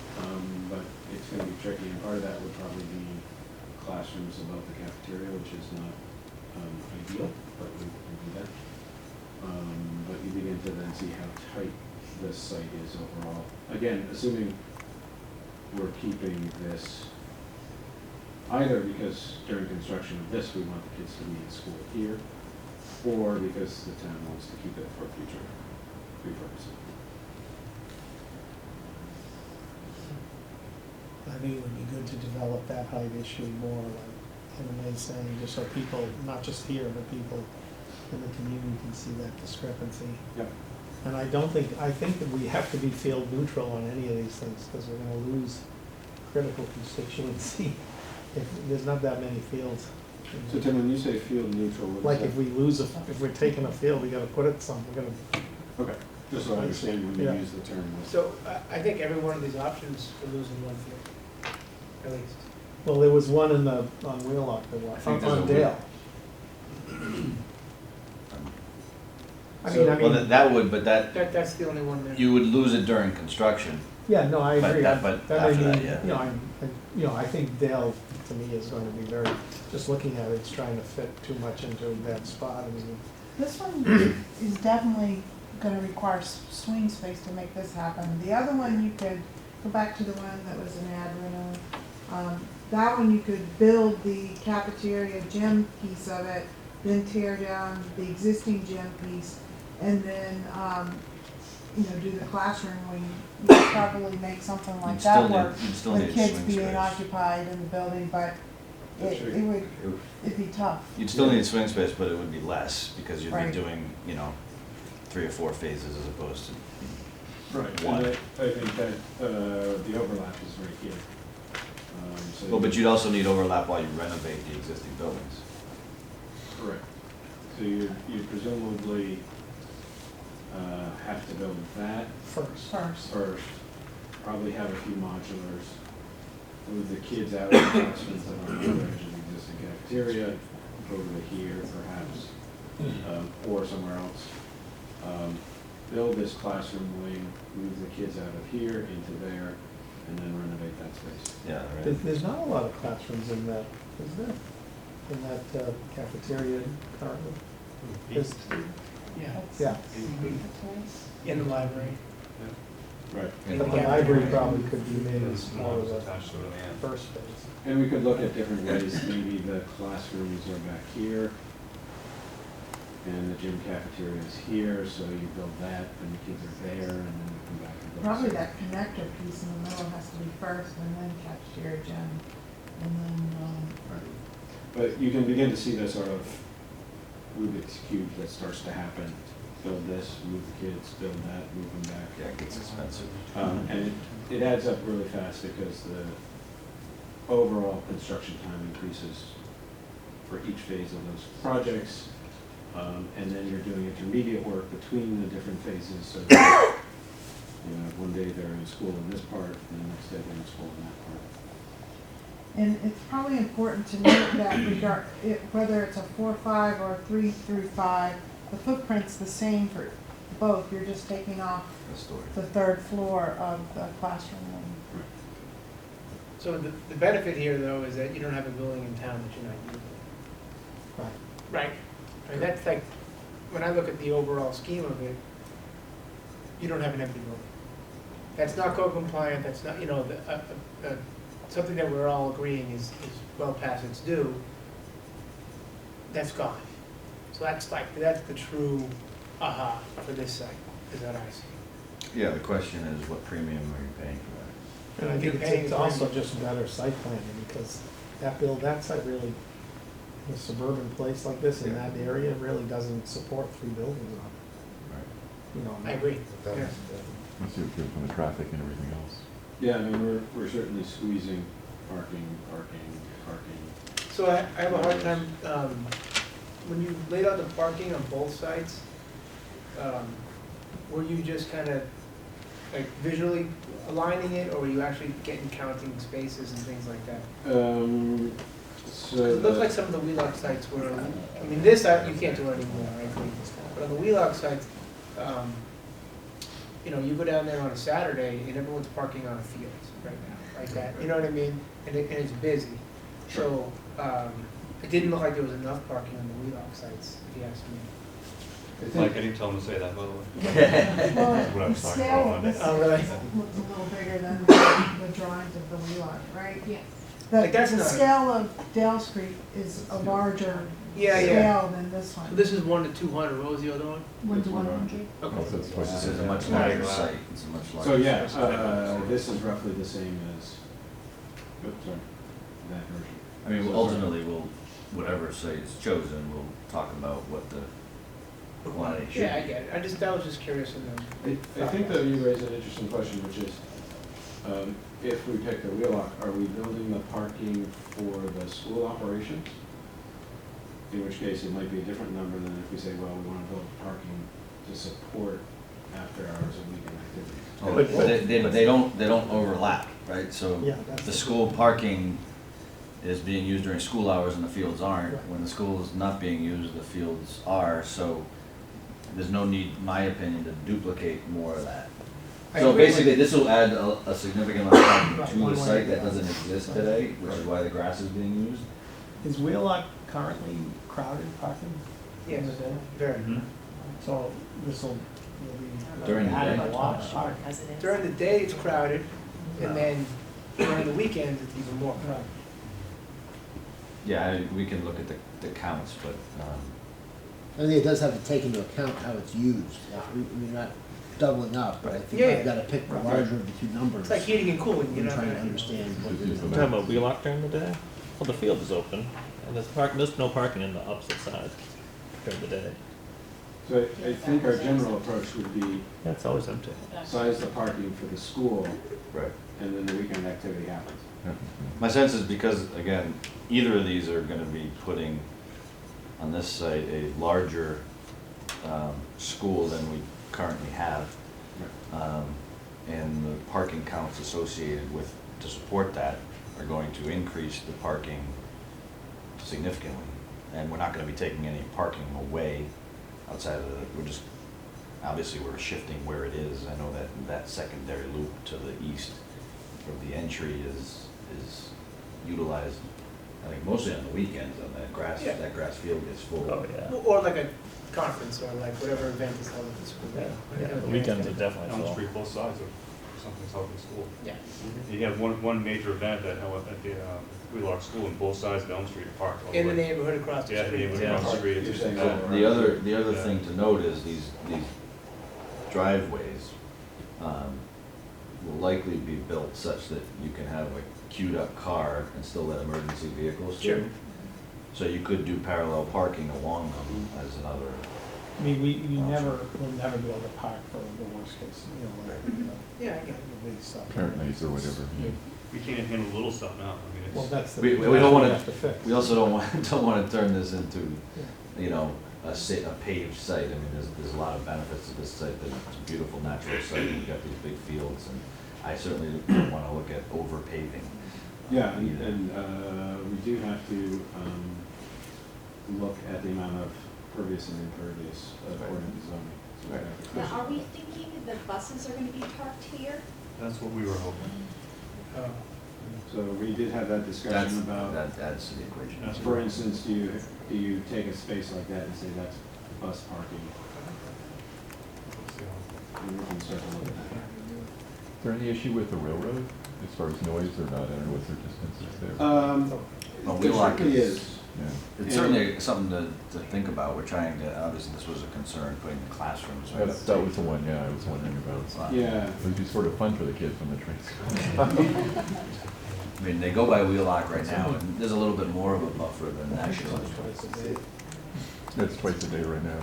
but it's gonna be tricky, and part of that would probably be classrooms above the cafeteria, which is not ideal, but we can do that. But you begin to then see how tight this site is overall. Again, assuming we're keeping this, either because during construction of this, we want the kids to be in school here, or because the town wants to keep it for future repurposing. I think it would be good to develop that height issue more, like Emma saying, just so people, not just here, but people in the community can see that discrepancy. Yep. And I think that we have to be field neutral on any of these things, because we're gonna lose critical constituency if there's not that many fields. So Tim, when you say field neutral, what Like is if we lose, if we're taking a field, we gotta put it some, we're gonna, Okay, just so I understand when you Yeah. use the term. So I think every one of these options, we're losing one field, at least. well, there was one on Wheelock, I think there's on a Dale. I So- mean, Well, that would, but That's the only one there. you would lose it during construction. yeah, no, I But agree. that- but That may after that, mean, yeah. I think Dale, to me, is going to be very, just looking at it, it's trying to fit too much into that spot. I mean, This one is definitely gonna require swing space to make this happen. The other one, you could, go back to the one that was an ad rental. That one, you could build the cafeteria gym piece of it, then tear down the existing gym piece, and then, do the classroom wing. You could probably make something like that work. You'd still With need kids swing being space. occupied in the building, but That's right. it'd be tough. You'd still need swing space, but it would be less, because you'd be Right. doing, 3 or 4 phases as opposed to, Right, One. and I think that the overlap is right here. So well, but you'd also need overlap while you renovate the existing buildings. Correct. So you presumably have to build that first. first, probably have a few modulars, move the kids out of the classrooms that are on the other edge of the existing cafeteria, over to here perhaps, or somewhere else. Build this classroom wing, move the kids out of here into there, and then renovate that space. Yeah, There- right. There's not a lot of classrooms in that, is there? In that cafeteria currently? There's- Yeah, Yeah, in the library. Right. And but the library probably could be made as more of a attached to it, yeah. first phase. And we could look at different ways, maybe the classrooms are back here, and the gym cafeteria is here, so you build that, and the kids are there, and then you come back and build. Probably the that connector piece in the middle has to be first, and then cafeteria gym, and then, Right. But you can begin to see the sort of Rubik's Cube that starts to happen. Build this, move the kids, build that, move them back. Yeah, it gets expensive. And it adds up really fast because the overall construction time increases for each phase of those projects. And then you're doing intermediate work between the different phases, so that, one day they're in school in this part, and the next day they're in school in that part. and it's probably important to note that whether it's a 4-5 or a 3-5, the footprint's the same for both. You're just taking off The story. the third floor of the classroom wing. So the benefit here, though, is that you don't have a building in town that you're not using. Right. Right. I mean, that's like, when I look at the overall scheme of it, you don't have an empty building. That's not code compliant, that's not, something that we're all agreeing is well past its due. That's gone. So that's the true aha for this site, is that I see. Yeah, the question is, what premium are you paying for that? And I You're think paying it's for also it. just better site planning, because that site really, a suburban place like this in Yeah. that area really doesn't support 3 buildings on it. Right. you know. I agree, That yeah. was- Let's see what goes from the traffic and everything else. Yeah, I mean, we're certainly squeezing parking. So I have a hard time, when you laid out the parking on both sides, were you just kind of like visually aligning it, or were you actually counting spaces and things like that? So. It looked like some of the Wheelock sites were, I mean, this, you can't do it anymore, I agree. But on the Wheelock sites, you know, you go down there on a Saturday and everyone's parking on a field right now, like that, you know what I mean? And it's busy. So, it didn't look like there was enough parking on the Wheelock sites, if you ask me. I think- Mike, I didn't tell him to say that, by the way. Well, What I the was talking scale about of Monday. this Oh, really? looks a little bigger than the drawings of the Wheelock, right? Yes. Like, that's The not- scale of Dale Street is a larger Yeah, yeah. scale than this one. So this is 1 to 200, what was the other one? 1 to 100. Also, Okay. it's twice This as is a big. much larger site, it's a much larger. So, yeah, site. this is roughly the same as, oops, sorry, that version. I mean, So- ultimately, whatever site is chosen, we'll talk about what the quantity should be. Yeah, I get it, I was just curious to know. I think that you raise an interesting question, which is, if we pick the Wheelock, are we building the parking for the school operations? In which case, it might be a different number than if we say, well, we want to build parking to support after hours and weekend activities. Oh, but they don't overlap, right? So Yeah, that's the the- school parking is being used during school hours and the fields aren't. Right. When the school is not being used, the fields are, so there's no need, in my opinion, to duplicate more of that. I So agree. basically, this will add a significant amount of parking Right, to one the way. site that doesn't exist today, which is why the grass is being used. Is Wheelock currently crowded parking? Yes, in the day? very. So this will be. During the adding day? a lot of parking. During the day, it's crowded, and then during the weekends, it's even more crowded. Right. Yeah, we can look at the counts, but, I think it does have to take into account how it's used. We're not doubling up, but I think Yeah, you've yeah. got to pick the larger of the two numbers. It's like heating and cooling, you And know? trying to understand what it is. Talking Talking about Wheelock during the day? Well, the field is open, and there's no parking in the opposite side during the day. So I think our general approach would be Yeah, it's always empty. size the parking for the school, right. and then the weekend activity happens. My sense is because, again, either of these are gonna be putting on this site a larger school than we currently have. And the parking counts associated with, to support that, are going to increase the parking significantly. And we're not gonna be taking any parking away outside of the, obviously, we're shifting where it is. I know that secondary loop to the east of the entry is utilized, I think, mostly on the weekends, on Yeah. that grass field gets full. Oh, yeah. Or like a conference, or like whatever event is held at the school. Yeah, the weekends are definitely Elm full. Street, both sides of something's held in school. Yeah. You have one major event that held at the Wheelock School, and both sides of Elm Street are parked all the In the way. neighborhood across the Yeah, the street. neighborhood Yeah. across the street. You're It's saying just- that- The other Yeah. thing to note is these driveways will likely be built such that you can have a queued up car and still let emergency vehicles Sure. through. So you could do parallel parking along them as another, I mean, we'll never be able to park for the worst case, Yeah, I get it. the big stuff. Parent nights or whatever, yeah. We can't handle little stuff now, I mean, Well, it's, that's the. we don't that's what wanna, have to fix. we also don't wanna turn this into, Yeah. you know, a paved site. I mean, there's a lot of benefits to this site, that it's a beautiful natural site, and you've got these big fields, and I certainly don't wanna look at over paving. Yeah, either. and we do have to look at the amount of pervious and impervious according to zoning. So we have to- Now, are we thinking the buses are gonna be parked here? that's what we were hoping. Oh. So we did have that discussion about, That adds to the equation. That's for instance, do you take a space like that and say that's bus parking? And we can start to look at that. Is there any issue with the railroad as far as noise or not? I don't know what's their distances there. Well, There Wheelock certainly is- is. Yeah. It's certainly something to think about. We're trying to, obviously, this was a concern, putting the classrooms. right up That to- was the one, yeah, I was wondering about. It's not- Yeah, It would be sort of fun for the kids when the trains. I mean, they go by Wheelock right now, and there's a little bit more of a buffer than that shows. Twice a day. That's twice a day right now,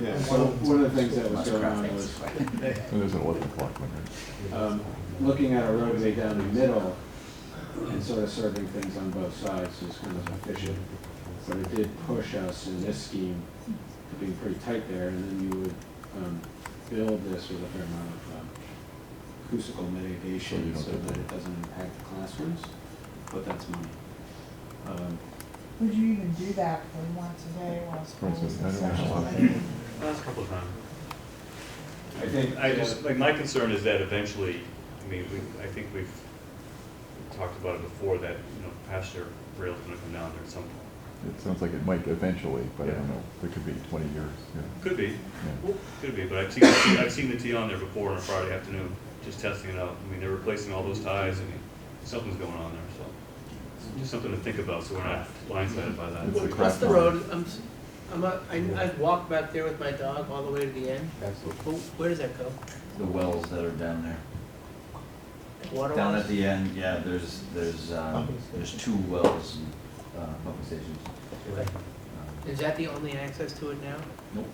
yeah. Yeah, so one of the things that was going on was, And there's an 11 o'clock one, right? looking at a roadway down the middle and sort of serving things on both sides is kind of efficient. But it did push us in this scheme to being pretty tight there, and then you would build this with a fair amount of acoustical mitigation so that it doesn't impact the classrooms, but that's money. Would you even do that for once a day while school is in I don't know. session? Last couple of times. I think, I just, like, my concern is that eventually, I mean, I think we've talked about it before, that, you know, passenger rail's gonna come down there at some point. It sounds like it might eventually, but I don't Yeah. know, it could be 20 years, yeah. Could be, Yeah. could be, but I've seen the T on there before on a Friday afternoon, just testing it out. I mean, they're replacing all those ties, and something's going on there, so. Just something to think about, so we're not blindsided by that. It's a What's crack the line. road, I've walked back there with my dog all the way to the end. Absolutely. Where does that go? The wells that are down there. Water Down wells? at the end, yeah, there's two wells and, pumping stations. Okay. Um, Is that the only access to it now? Nope.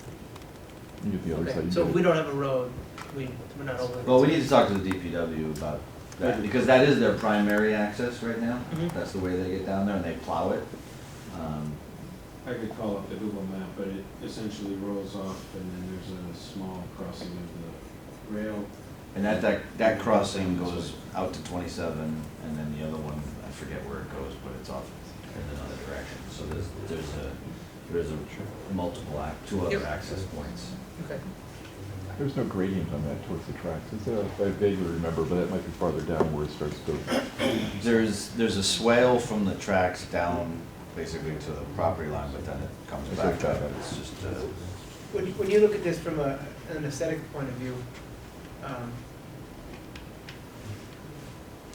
You get the other side. Okay, you so get if it. we don't have a road, we're not over. Well, we need to talk to the DPW about that, because that is their primary access right now. Mhm. That's the way they get down there, and they plow it. I could call up the Google map, but it essentially rolls off and then there's a small crossing of the rail. And that crossing goes out to 27, and then the other one, I forget where it goes, but it's off in another direction. So there's a multiple, two other Yep. access points. Okay. There's no gradient on that towards the tracks, is there? I vaguely remember, but that might be farther down where it starts to. There's a swale from the tracks down basically to the property line, but then it comes It's back like up. that. It's just, When you look at this from an aesthetic point of view,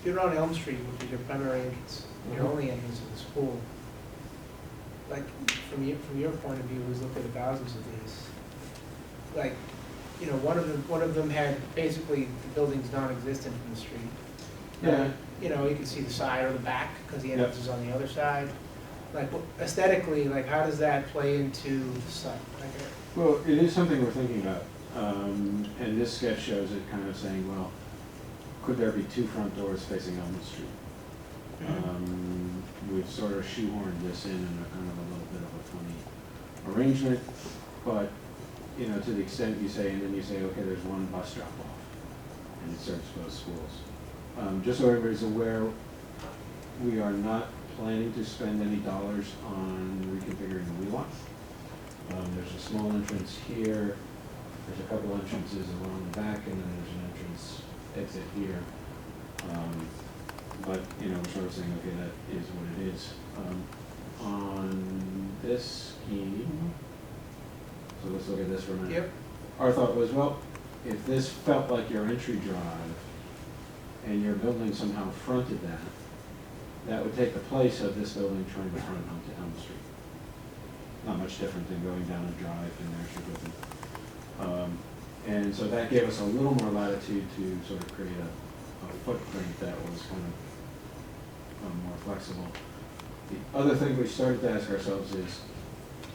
you're on Elm Street, which is your primary entrance, your only entrance to the school. Like, from your point of view, who's looked at thousands of these, like, you know, one of them had basically the buildings non-existent from the street. Yeah. You know, you can see the side or the back, because the Yep. entrance is on the other side. Like, aesthetically, like, how does that play into the site? Like, Well, it is something we're thinking about, and this sketch shows it kind of saying, well, could there be two front doors facing Elm Street? We've sort of shoehorned this in a kind of a little bit of a funny arrangement, but, you know, to the extent you say, and then you say, okay, there's one bus drop off, and it serves both schools. Just so everybody's aware, we are not planning to spend any dollars on reconfiguring the wheel lock. There's a small entrance here, there's a couple entrances along the back, and then there's an entrance exit here. But, you know, we're sort of saying, okay, that is what it is. On this scheme, so let's look at this for a minute. Yep. Our thought was, well, if this felt like your entry drive, and your building somehow fronted that, that would take the place of this building trying to front onto Elm Street. Not much different than going down a drive in there, Sugarman. And so that gave us a little more latitude to sort of create a footprint that was kind of more flexible. The other thing we started to ask ourselves is,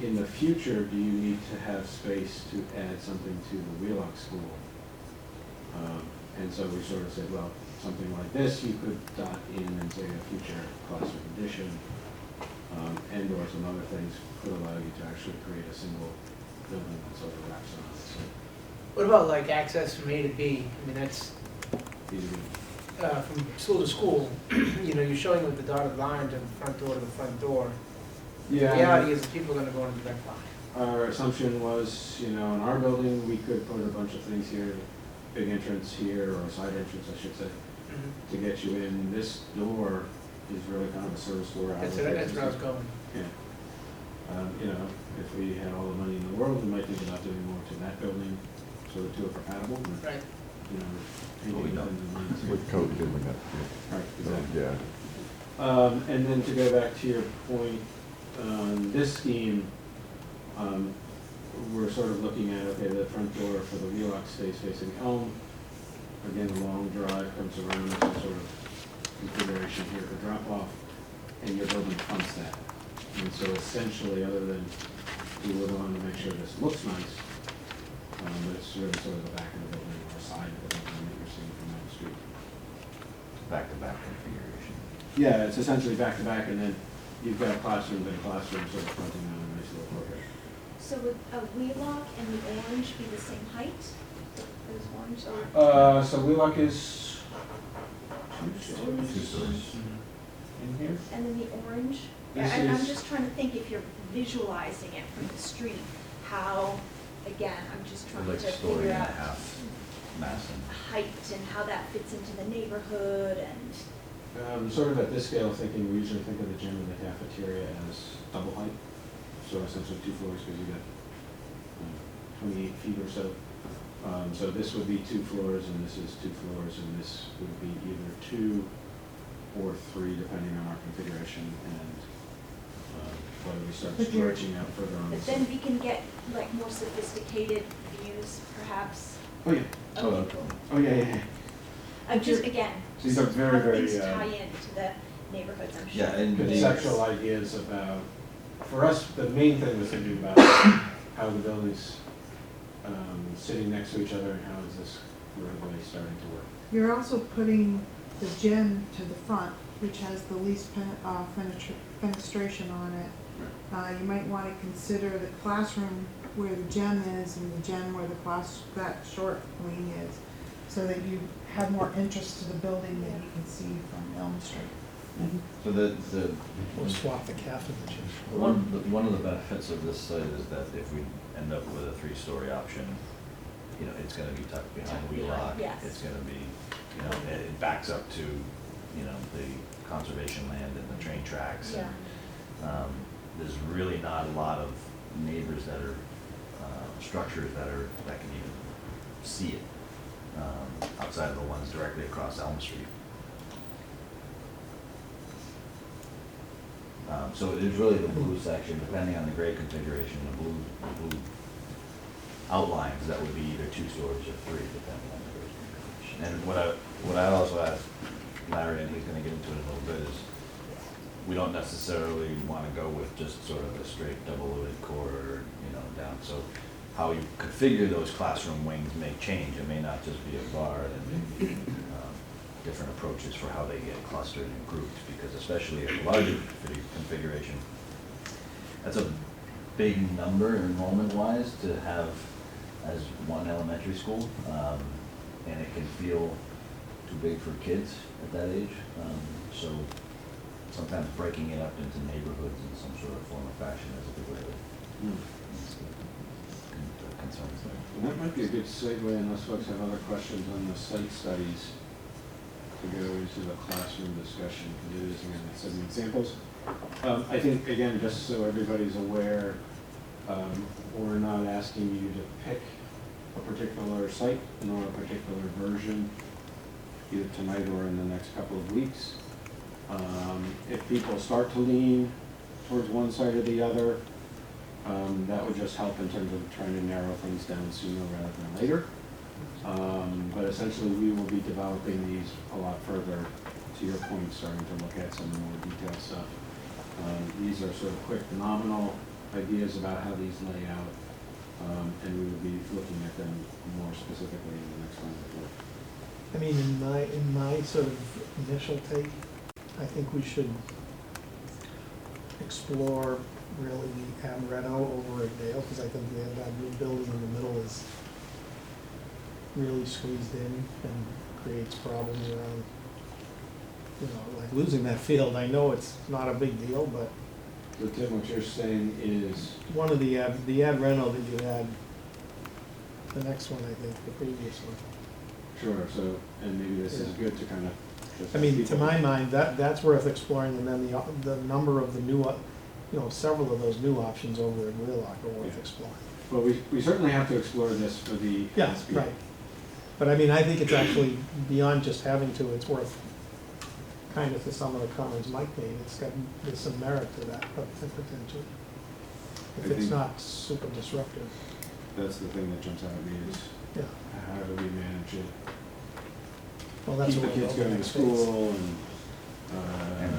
in the future, do you need to have space to add something to the Wheelock School? And so we sort of said, well, something like this, you could dot in and say a future classroom addition, and or some other things could allow you to actually create a single building that sort of wraps around it. So What about like access from A to B? I mean, that's, these are from school to school, you know, you're showing with the dotted line to the front door to the front door. The reality is that people are gonna go in a direct line. Our assumption was, you know, in our building, we could put a bunch of things here, big entrance here, or a side entrance, I should say, to get you in. This door is really kind of a service door. That's where I was going. Yeah. You know, if we had all the money in the world, we might think about doing more to that building, so the two are compatible, but, Right. you know, Well, we anything don't. within the means. With code doing that, Right, yeah. exactly. Yeah. And then to go back to your point, this scheme, we're sort of looking at, okay, the front door for the Wheelock stays facing Elm. Again, the long drive comes around, there's some sort of configuration here for drop off, and your building fronts that. And so essentially, other than we would want to make sure this looks nice, but it's really sort of the back of the building or side of the building that you're seeing from Main Street. Back-to-back configuration. Yeah, it's essentially back to back, and then you've got classrooms and classrooms sort of fronting on a nice little courtyard. So would a wheelock and the orange be the same height? Those orange or? So Wheelock is Two stories. in here. And then the orange? This I'm is- just trying to think if you're visualizing it from the street, how, again, I'm just trying to Like figure story and a out half massing. height and how that fits into the neighborhood and, Sort of at this scale of thinking, we usually think of the gym and the cafeteria as double height. So essentially 2 floors, because you got 28 feet or so. So this would be 2 floors, and this is 2 floors, and this would be either 2 or 3, depending on our configuration and whether we start But you're- stretching out further on the but side. then we can get like more sophisticated views perhaps. Oh, yeah. Oh, Okay. okay. Oh, yeah, yeah, yeah. I'm just, again, These are very, how very, things tie into the neighborhoods, I'm sure. Yeah, and these- Conceptual ideas about, for us, the main thing was thinking about how the buildings sitting next to each other and how is this roadway starting to work. You're also putting the gym to the front, which has the least fenestration on it. You might want to consider the classroom where the gym is and the gym where that short wing is, so that you have more interest to the building that you can see from Elm Street. So We'll swap the calf in the gym. one of the benefits of this site is that if we end up with a 3-story option, you know, it's gonna be tucked behind Wheelock. Yes. It's gonna be, you know, it backs up to, you know, the conservation land and the train tracks. Yeah. And, there's really not a lot of neighbors that are, structures that can even see it, outside of the ones directly across Elm Street. So it is really the blue section, depending on the grade configuration, the blue outlines, that would be either 2 stories or 3, depending on the grade configuration. And what I also asked Larry, and he's gonna get into it a little bit, is we don't necessarily wanna go with just sort of a straight double-loaded corridor, you know, down. So how you configure those classroom wings may change. It may not just be a bar, and there may be different approaches for how they get clustered and grouped, because especially a larger configuration, that's a big number enrollment-wise to have as one elementary school, and it can feel too big for kids at that age. So sometimes breaking it up into neighborhoods in some sort of form or fashion is a good way to concerns there. And that might be a good segue, unless folks have other questions on the site studies, to go into the classroom discussion, because it is, again, it's some examples. I think, again, just so everybody's aware, we're not asking you to pick a particular site nor a particular version, either tonight or in the next couple of weeks. If people start to lean towards one side or the other, that would just help in terms of trying to narrow things down sooner rather than later. But essentially, we will be developing these a lot further, to your point, starting to look at some more detailed stuff. These are sort of quick, nominal ideas about how these lay out, and we will be looking at them more specifically in the next round of work. I mean, in my sort of initial take, I think we should explore really the Amaretto over at Dale, because I think that new building in the middle is really squeezed in and creates problems around, you know, like losing that field. I know it's not a big deal, but So Tim, what you're saying is, one of the ad reno that you had, the next one, I think, the previous one. sure, so, and maybe this is good to kind of. just I mean, to people- my mind, that's worth exploring, and then the number of the new, you know, several of those new options over at Wheelock are worth Yeah. exploring. Well, we certainly have to explore this for the. Yeah, SBA. right. But I mean, I think it's actually beyond just having to, it's worth, kind of to some of the comments Mike made, there's some merit to that potentially. I If it's think- not super disruptive, That's the thing that jumps out at me is, yeah. how do we manage it? Well, that's Keep the what we're kids going to next phase. school and.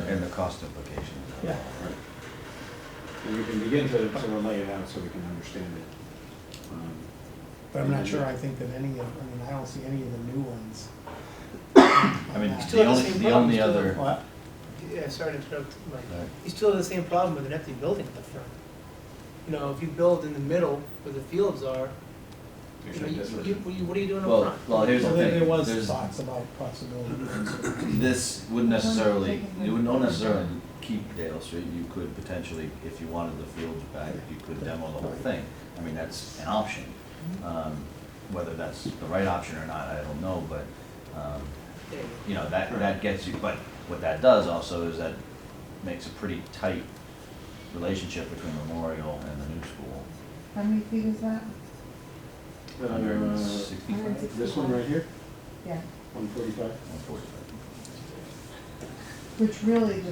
And the cost implications. Yeah. Right. And we can begin to sort of lay it out so we can understand it. But I'm not sure, I think that any of, I mean, I don't see any of the new ones. I mean, Still have the the same only problem, still other, What? Yeah, sorry to interrupt, Mike. Right. You still have the same problem with an empty building at the front. You know, if you build in the middle where the fields are, you know, what are you doing up well, front? well, here's the Well, thing. there was There's- thoughts about possibilities. This wouldn't necessarily, you would not necessarily keep Dale Street, you could potentially, if you wanted the fields back, you could demo the whole thing. I mean, that's an option. Whether that's the right option or not, I don't know, but, There you you know, that gets you, but what that does also is that makes a pretty tight relationship between Memorial and the new school. How many feet is that? 165, This one right here, Yeah, 145. 145. which really,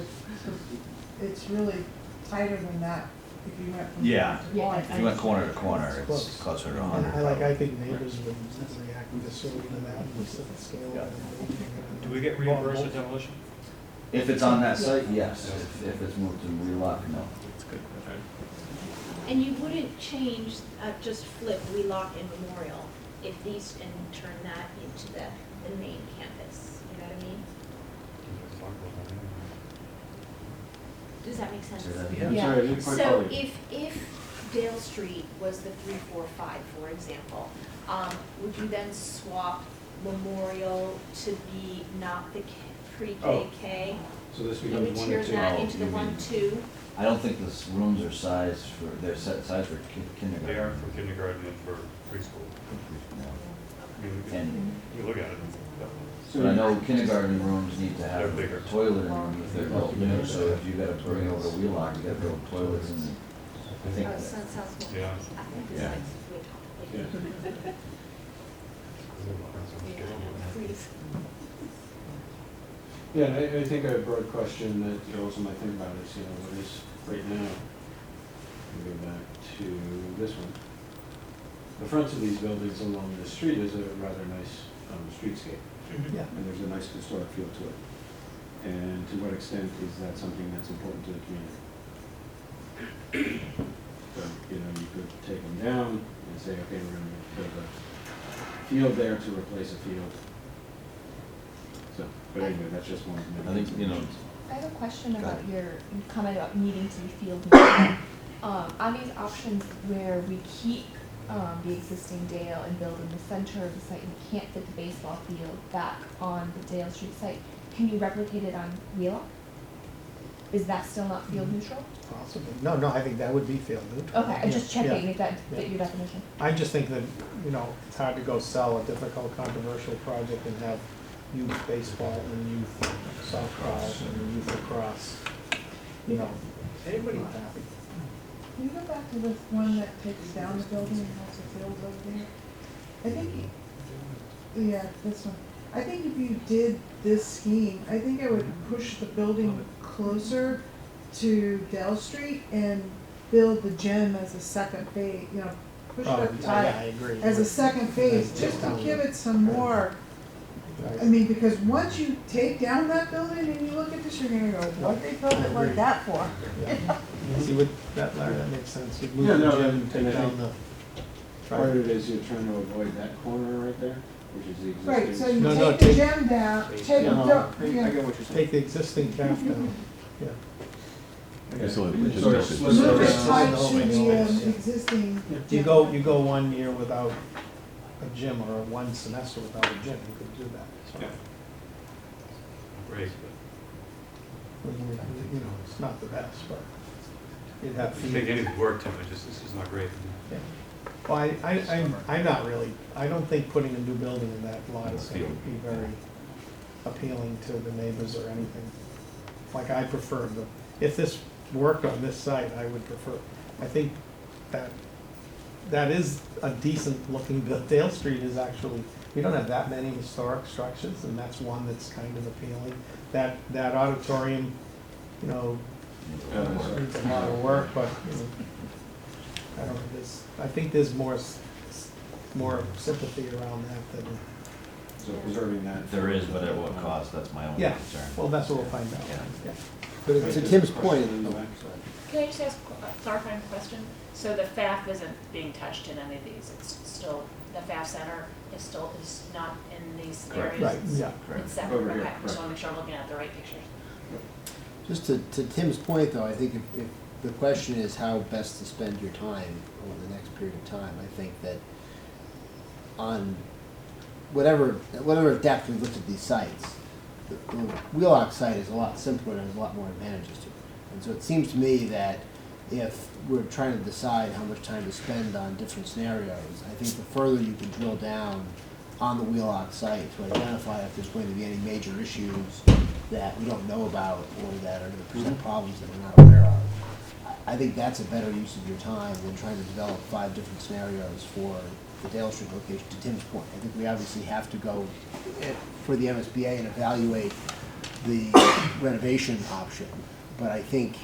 it's really tighter than that if you went from. Yeah. point to point. If you went corner to corner, it's closer to And 100. I think neighbors would react viscerally to that, with the scale Yeah. of it. Do we get reimbursed at demolition? If it's on that site, yes. If it's moved to Wheelock, no. That's good. Okay. And you wouldn't change, just flip Wheelock and Memorial if these, and turn that into the main campus, you know what I mean? Does that make sense? Say that again. I'm Yeah. sorry, I didn't quite So follow you. if Dale Street was the 345, for example, would you then swap Memorial to be not the pre-KK? So this And becomes you 1 turn and 2. that Oh, into the you mean- 1-2? I don't think the rooms are sized for, they're set size for kindergarten. They are for kindergarten and for preschool. No. I mean, we can, And, we can look at it. but I know kindergarten rooms need to have They're bigger. a toilet in them if they're built new, so if you gotta bring over to Wheelock, you gotta build toilets and I think Oh, that. so it sounds more. Yeah. I think this Yeah. makes it way Yeah. complicated. Please. Yeah, and I think a broad question that you also might think about is, what is right now, we go back to this one. The fronts of these buildings along the street is a rather nice streetscape, Mhm. Yeah. and there's a nice historic feel to it. And to what extent is that something that's important to the community? So, you could take them down and say, okay, we're gonna build a field there to replace a field. So, but anyway, that's just one. I think, I have a question Go about ahead. your comment about needing to be field neutral. On these options where we keep the existing Dale and build in the center of the site and we can't fit the baseball field back on the Dale Street site, can you replicate it on Wheelock? Is that still not field neutral? Possibly. No, I think that would be field neutral. Okay, I'm just Yeah, checking yeah. if that Yeah. fit your definition. I just think that, it's hard to go sell a difficult, controversial project and have youth baseball and youth softball and youth lacrosse, Anybody? not happy. Can you go back to the one that takes down the building and has the fields over there? I think, yeah, this one. I think if you did this scheme, I think it would push the building closer to Dell Street and build the gym as a second phase, push it up Yeah, I tight agree. as a second phase, That's just to down give there. it some more. Right. I mean, because once you take down that building and you look at this, you're gonna go, what they built it like that for? Yeah. See, with that, Larry, that makes sense. You'd move Yeah, the no, gym, and take I down think the. Part of it is you're trying to avoid that corner right there, which is the existing. Right, so you No, take the take- gym down, take, Yeah, no, don't- I yeah. get what you're saying. Take the existing calf down, yeah. Yeah, so it just Sort of makes it- split Move it around. tight to the existing. You go 1 year without a gym or 1 semester without a gym, you could do that, so. Yeah. Great. It's not the best, but you'd have If you make feet. anything work, Tim, this is not great. Yeah. Well, I'm not really, I don't think putting a new building in that lot is gonna be very appealing to the neighbors or anything. Like, I prefer if this worked on this site, I would prefer, I think that is a decent looking, Dale Street is actually, we don't have that many historic structures, and that's one that's kind of appealing. That auditorium, needs a lot of work, but, I don't know, I think there's more sympathy around that than, So preserving that. There is, but at what cost, that's my only yeah, concern. well, that's what we'll find out. Yeah. Yeah. But to Tim's point, Can I just ask a clarifying question? So the FAF isn't being touched in any of these, it's still, the FAF center is not in these Correct. areas? Right, It's- yeah. It's separate, Over here, okay, I just correct. wanna make sure I'm looking at the right pictures. just to Tim's point though, I think if the question is how best to spend your time over the next period of time, I think that on whatever depth we looked at these sites, the Wheelock site is a lot simpler and has a lot more advantages to it. And so it seems to me that if we're trying to decide how much time to spend on different scenarios, I think the further you can drill down on the Wheelock site to identify if there's going to be any major issues that we don't know about or that are going to present problems that we're not aware of, I think that's a better use of your time than trying to develop 5 different scenarios for the Dale Street location, to Tim's point. I think we obviously have to go for the MSBA and evaluate the renovation option, but I think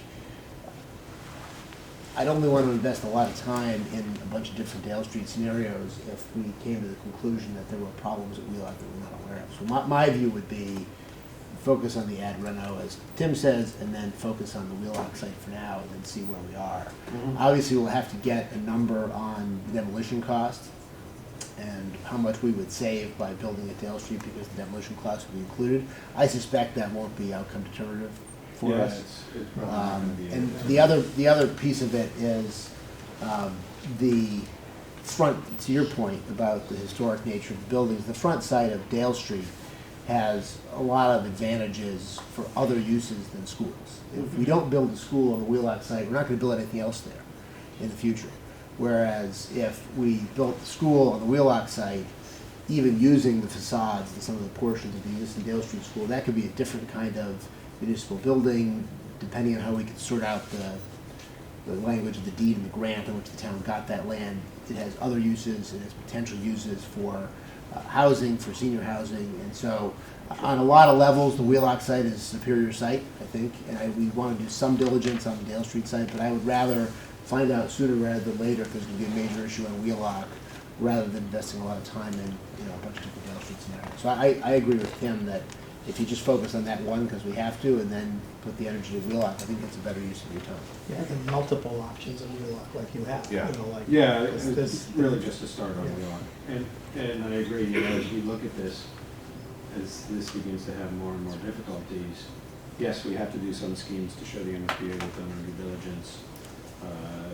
I'd only want to invest a lot of time in a bunch of different Dale Street scenarios if we came to the conclusion that there were problems at Wheelock that we're not aware of. So my view would be focus on the ad reno, as Tim says, and then focus on the Wheelock site for now and then see where we are. Obviously, we'll have to get a number on demolition cost and how much we would save by building at Dale Street because the demolition cost will be included. I suspect that won't be outcome determinative for us. It's probably not gonna be. And the other piece of it is the front, to your point about the historic nature of the buildings, the front side of Dale Street has a lot of advantages for other uses than schools. If we don't build a school on the Wheelock site, we're not going to build anything else there in the future. Whereas if we built the school on the Wheelock site, even using the facades and some of the portions of the existing Dale Street school, that could be a different kind of municipal building, depending on how we could sort out the language of the deed and the grant on which the town got that land. It has other uses, it has potential uses for housing, for senior housing, and so on a lot of levels, the Wheelock site is a superior site, I think, and we want to do some diligence on the Dale Street site, but I would rather find out sooner rather than later if there's going to be a major issue on Wheelock, rather than investing a lot of time in a bunch of different Dale Street scenarios. So I agree with Tim that if you just focus on that one because we have to, and then put the energy to Wheelock, I think that's a better use of your time. Yeah, and multiple options in Wheelock like you have, Yeah. like. Yeah, this- it's this- really just a start on Yeah. Wheelock. And I agree, as we look at this, as this begins to have more and more difficulties, yes, we have to do some schemes to show the MSBA we've done our due diligence,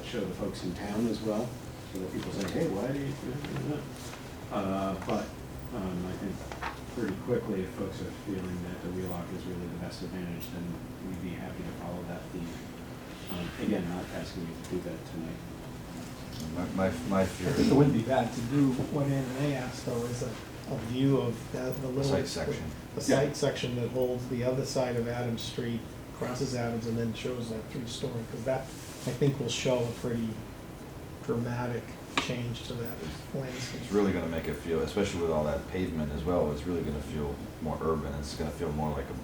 show the folks in town as well, so that people say, hey, why do you do that? But I think pretty quickly, if folks are feeling that the Wheelock is really the best advantage, then we'd be happy to follow that lead. Again, not asking you to do that tonight. My I fear think is it wouldn't be bad to do what Ann and A asked though, is a view of the little. site section. The site section that holds the other side of Adams Street, crosses Adams and then shows that 3-story, because that, I think, will show a pretty dramatic change to that landscape. It's really gonna make it feel, especially with all that pavement as well, it's really gonna feel more urban. It's gonna feel more like a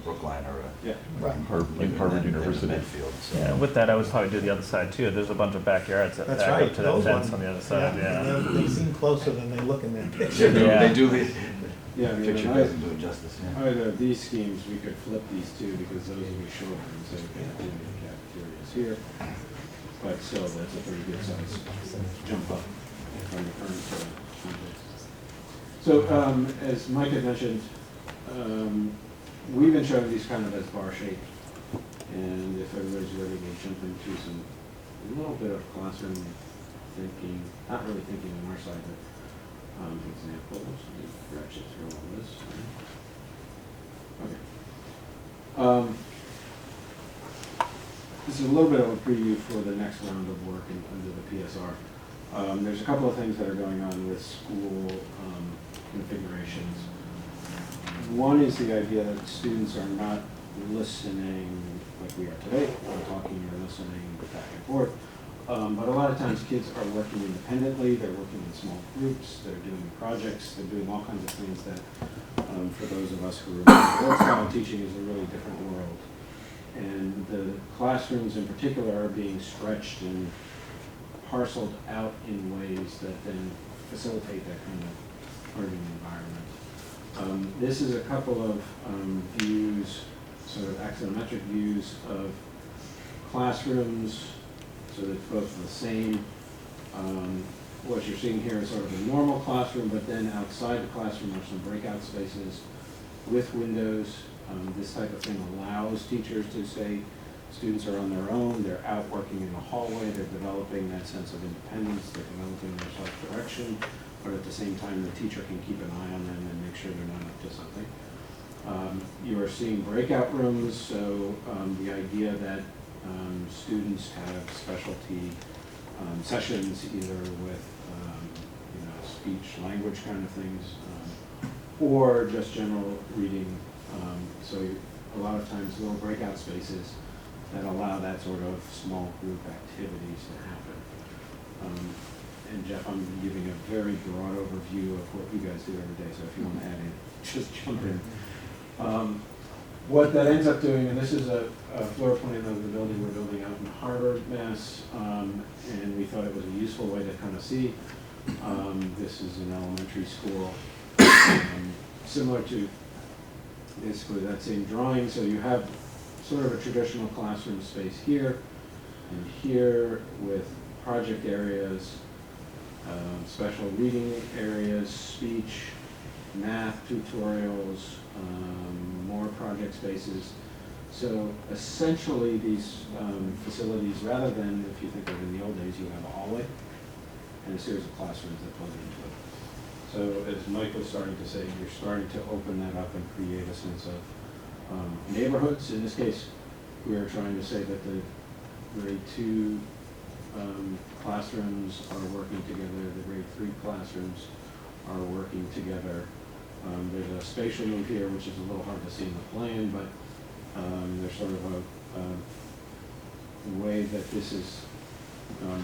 Brookline or a. Yeah. Right. Like Harvard than University. Medfield, so. Yeah, with that, I would probably do the other side too. There's a bunch of backyards that That's back right. up to that those fence ones- on the other side, yeah. and They seem closer than they look in that picture. They do, Yeah, I mean, picture when doesn't do it justice, yeah. either of these schemes, we could flip these two because those will be shorter and say, okay, the cafeteria's here. But still, that's a pretty good size jump up from the current context. So, as Mike had mentioned, we've been showing these kind of as bar shape. And if everybody's ready, we'll jump into a little bit of classroom thinking, not really thinking on our side, but examples. Let me ratchet through all this. Okay. This is a little bit of a preview for the next round of work under the PSR. There's a couple of things that are going on with school configurations. One is the idea that students are not listening like we are today, or talking or listening back and forth. But a lot of times kids are working independently, they're working in small groups, they're doing projects, they're doing all kinds of things that, for those of us who remember old style teaching, is a really different world. And the classrooms in particular are being stretched and parceled out in ways that then facilitate that kind of learning environment. This is a couple of views sort of axonometric views of classrooms, so that both the same, what you're seeing here is sort of a normal classroom, but then outside the classroom are some breakout spaces with windows. This type of thing allows teachers to say students are on their own, they're out working in the hallway, they're developing that sense of independence, they're developing their self-direction, but at the same time the teacher can keep an eye on them and make sure they're not up to something. You are seeing breakout rooms, so the idea that students have specialty sessions either with speech, language kind of things, or just general reading. So a lot of times little breakout spaces that allow that sort of small group activities to happen. And Jeff, I'm giving a very broad overview of what you guys do every day, so if you want to add in, just jump in. What that ends up doing, and this is a floor plan of the building we're building out in Harvard, Mass, and we thought it was a useful way to kind of see. This is an elementary school, similar to basically that same drawing. So you have sort of a traditional classroom space here and here with project areas, special reading areas, speech, math tutorials, more project spaces. So essentially these facilities, rather than, if you think of in the old days, you have a hallway and a series of classrooms that plug into it. So as Mike was starting to say, you're starting to open that up and create a sense of neighborhoods. In this case, we are trying to say that the grade 2 classrooms are working together, the grade 3 classrooms are working together. There's a spatial move here, which is a little hard to see in the plan, but there's sort of a way that this is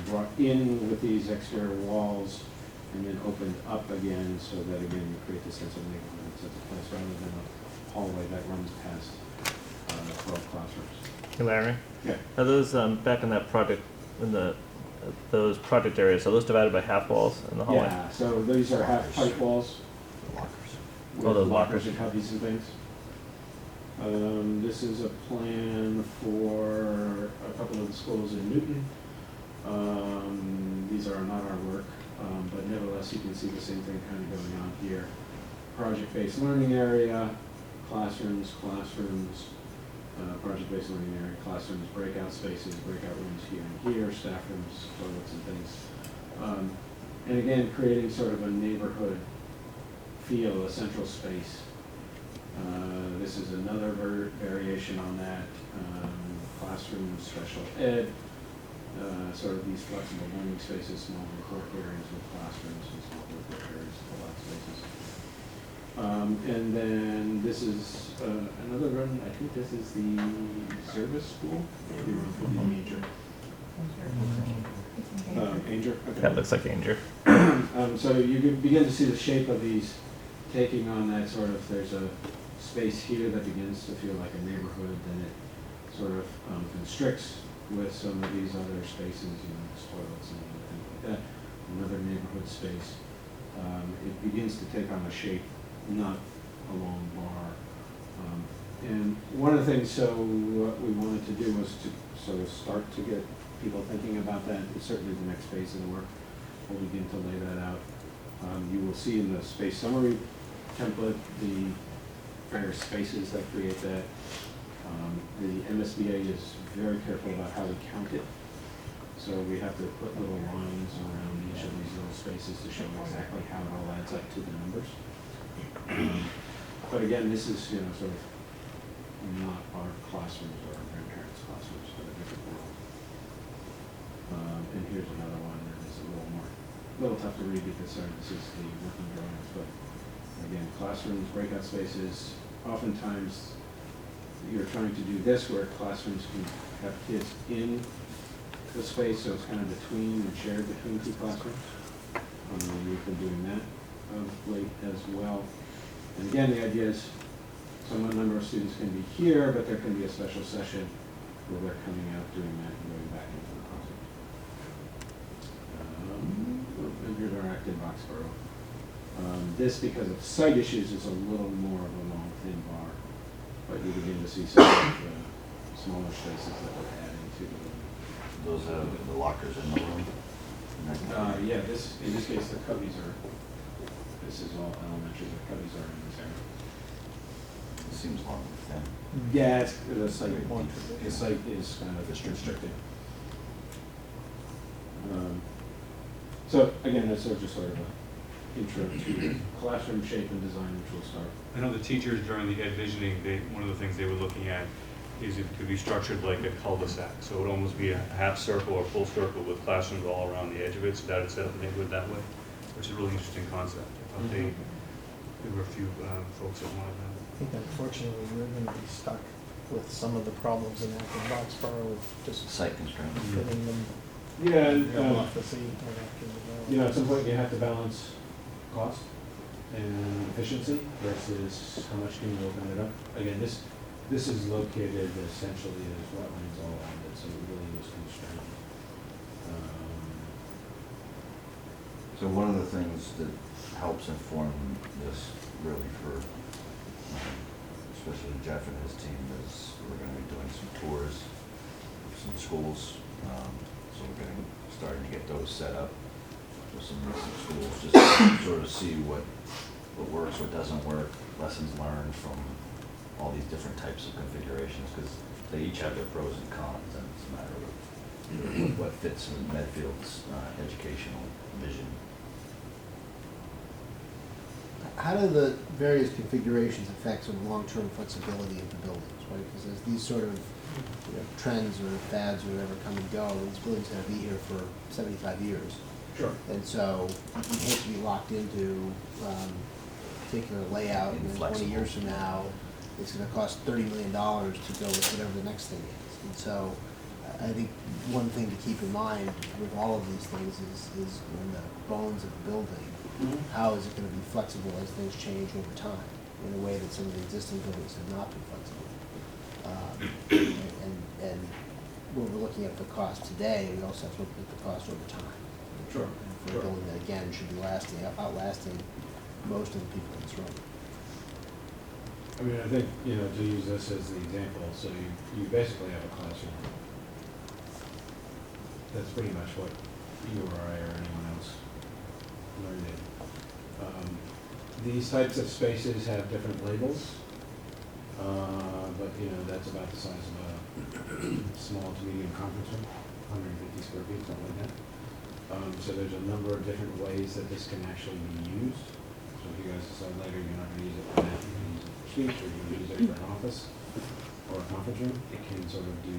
brought in with these exterior walls and then opened up again, so that again you create this sense of neighborhood, sense of place, rather than a hallway that runs past 12 classrooms. Hey Larry? Yeah. Are those, back in that project, in those project areas, are those divided by half walls in the hallway? Yeah, so these are half pipe walls. With those lockers lockers. and cubbies and things. This is a plan for a couple of the schools in Newton. These are not our work, but nevertheless you can see the same thing kind of going on here. Project-based learning area, classrooms, project-based learning area, classrooms, breakout spaces, breakout rooms here and here, staff rooms, toilets and things. And again, creating sort of a neighborhood feel, a central space. This is another variation on that. Classroom, special ed, sort of these flexible learning spaces, small report areas with classrooms and small report areas, a lot of spaces. And then this is another run, I think this is the service school, the Anger. Anger? Okay. That looks like Anger. So you can begin to see the shape of these taking on that sort of, there's a space here that begins to feel like a neighborhood, then it sort of constricts with some of these other spaces, toilets and things like that, another neighborhood space. It begins to take on a shape, not a long bar. And one of the things, so what we wanted to do was to sort of start to get people thinking about that. It's certainly the next phase of the work. We'll begin to lay that out. You will see in the space summary template the various spaces that create that. The MSBA is very careful about how we count it. So we have to put little lines around each of these little spaces to show exactly how it all adds up to the numbers. But again, this is sort of not our classrooms or our grandparents' classrooms, but a different world. And here's another one that is a little tough to read because this is the working drawings, but again, classrooms, breakout spaces. Oftentimes, you're trying to do this where classrooms can have kids in the space, so it's kind of between and shared between two classrooms. We've been doing that of late as well. And again, the idea is some number of students can be here, but there can be a special session where they're coming out, doing that, and going back into the classroom. And here's our active Boxborough. This, because of site issues, is a little more of a long, thin bar. but you begin to see some of the smaller spaces that we're adding to the building. Those have the lockers in the room? Yeah, in this case, the cubbies are, this is all elementary, the cubbies are in this area. It seems long and thin. Yeah, the site is kind of restricted. So again, that's just sort of an intro to classroom shape and design, which we'll start. I know the teachers during the ed visioning, one of the things they were looking at is it could be structured like a cul-de-sac. So it would almost be a half circle or full circle with classrooms all around the edge of it, so that it's set up the neighborhood that way, which is a really interesting concept. I thought there were a few folks that wanted that. I think unfortunately, we're gonna be stuck with some of the problems in Acton Boxborough with just Site constraints. getting them Yeah, off the seat right after the. you know, at some point you have to balance cost and efficiency versus how much can you open it up. Again, this is located essentially as wetlands all around it, so it really is constrained. So one of the things that helps inform this really for, especially Jeff and his team, is we're gonna be doing some tours of some schools. So we're starting to get those set up with some recent schools, just to sort of see what works, what doesn't work, lessons learned from all these different types of configurations, because they each have their pros and cons, and it's a matter of what fits in Medfield's educational vision. How do the various configurations affect sort of long-term flexibility of the buildings, right? Because as these sort of trends or fads or whatever come and go, these buildings are going to be here for 75 years. Sure. And so you hate to be locked into particular layout, and then 20 years from now, it's going to cost $30 million to go with whatever the next thing is. And so I think one thing to keep in mind with all of these things is in the bones of the building, how is it going to be flexible as things change over time in a way that some of the existing buildings have not been flexible. And when we're looking at the cost today, we also have to look at the cost over time. Sure. And for a building that, again, should be outlasting most of the people in this room. I mean, I think, to use this as the example, so you basically have a classroom. That's pretty much what you or I or anyone else learned in. These types of spaces have different labels, but that's about the size of a small to medium conference room, 150 square feet, something like that. So there's a number of different ways that this can actually be used. So if you guys decide later you're not going to use it for that, you can use it for speech, or you can use it for an office or a conference room, it can sort of do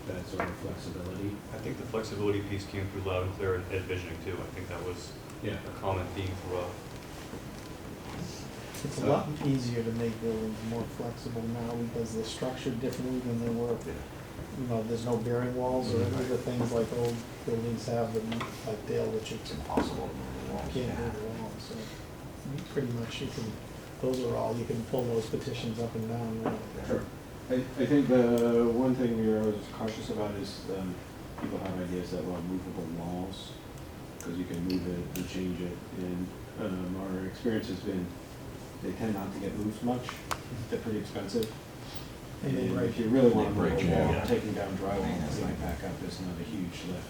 that sort of flexibility. I think the flexibility piece came through loud and clear in ed visioning too. I think that was a common theme throughout. It's a lot easier to make buildings more flexible now because they're structured differently than they were. There's no bearing walls or any of the things like old buildings have, like Dale, which it's impossible to move the walls. You can't move the walls, so pretty much you can pull those petitions up and down, right? Sure. I think the one thing we are always cautious about is people have ideas that movable walls, because you can move it and change it, and our experience has been they tend not to get moved much. They're pretty expensive. And if you really want to move a wall, taking down drywall and putting it back up is not a huge lift.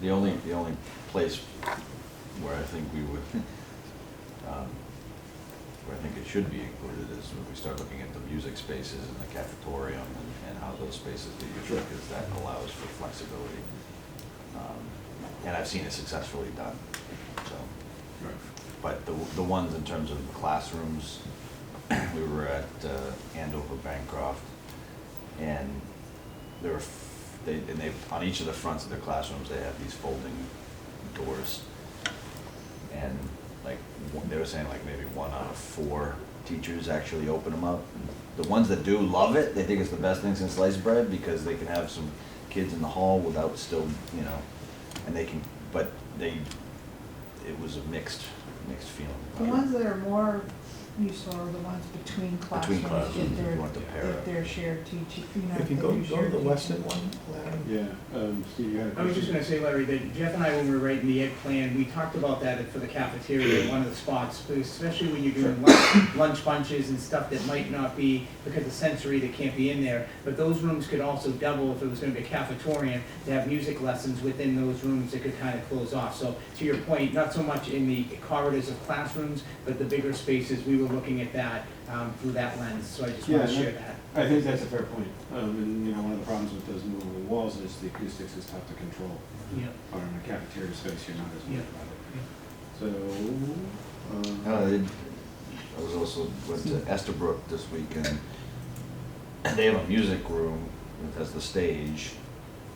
The only place where I think we would, where I think it should be included is when we start looking at the music spaces and the cafetorium and how those spaces are used, because that allows for flexibility. And I've seen it successfully done. So, but the ones in terms of the classrooms, we were at Andover Bancroft, and they on each of the fronts of the classrooms they have these folding doors, and they were saying maybe 1 out of 4 teachers actually open them up. The ones that do love it, they think it's the best thing since sliced bread, because they can have some kids in the hall without still, and they can, but it was a mixed feeling. The ones that are more You saw the ones between classrooms, classrooms, if if you want to pair if up. they're shared teaching, If you they go, do go to shared the teaching. western one, Larry. Yeah, Steve, you had a I was just question? gonna say, Larry, that Jeff and I, when we were writing the ed plan, we talked about that for the cafeteria, one of the spots, especially when you're doing lunch bunches and stuff that might not be, because of sensory, that can't be in there. But those rooms could also double if it was gonna be a cafetorium, to have music lessons within those rooms that could kind of close off. So to your point, not so much in the corridors of classrooms, but the bigger spaces, we were looking at that through that lens, so I just want to share that. I think that's a fair point. And, you know, one of the problems with those movable walls is the acoustics is tough to control. Yeah. Or in a cafeteria space, you're not as Yeah. worried about it. So, I was also, went to Estabrook this weekend. They have a music room that has the stage,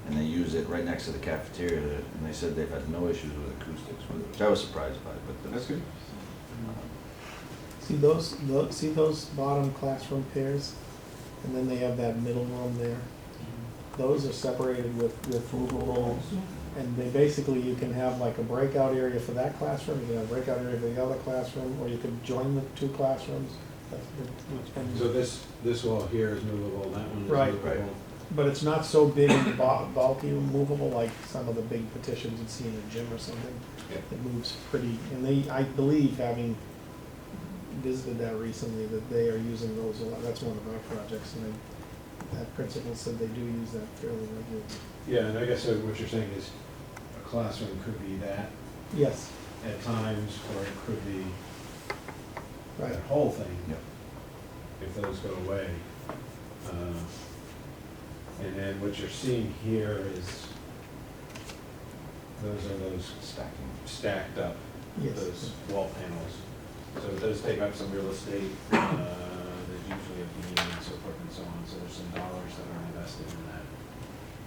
and they use it right next to the cafeteria, and they said they've had no issues with acoustics, which I was surprised by, but that's good. See those bottom classroom pairs? And then they have that middle room there. Those are separated with movable, and they basically, you can have like a breakout area for that classroom, you can have a breakout area for the other classroom, or you could join the two classrooms. And- So this wall here is movable, that one is Right. movable. But it's not so big and bulky and movable like some of the big petitions you'd see in a gym or something. Yeah. It moves pretty, and they, I believe, having visited that recently, that they are using those a lot. That's one of our projects, and that principal said they do use that fairly regularly. Yeah, and I guess what you're saying is a classroom could be that Yes, at times, or it could be right. that whole thing. Yep. If those go away. And then what you're seeing here is, those are those stacked up, Yes. those wall panels. So it does take up some real estate, there's usually a beam and so forth and so on, so there's some dollars that are invested in that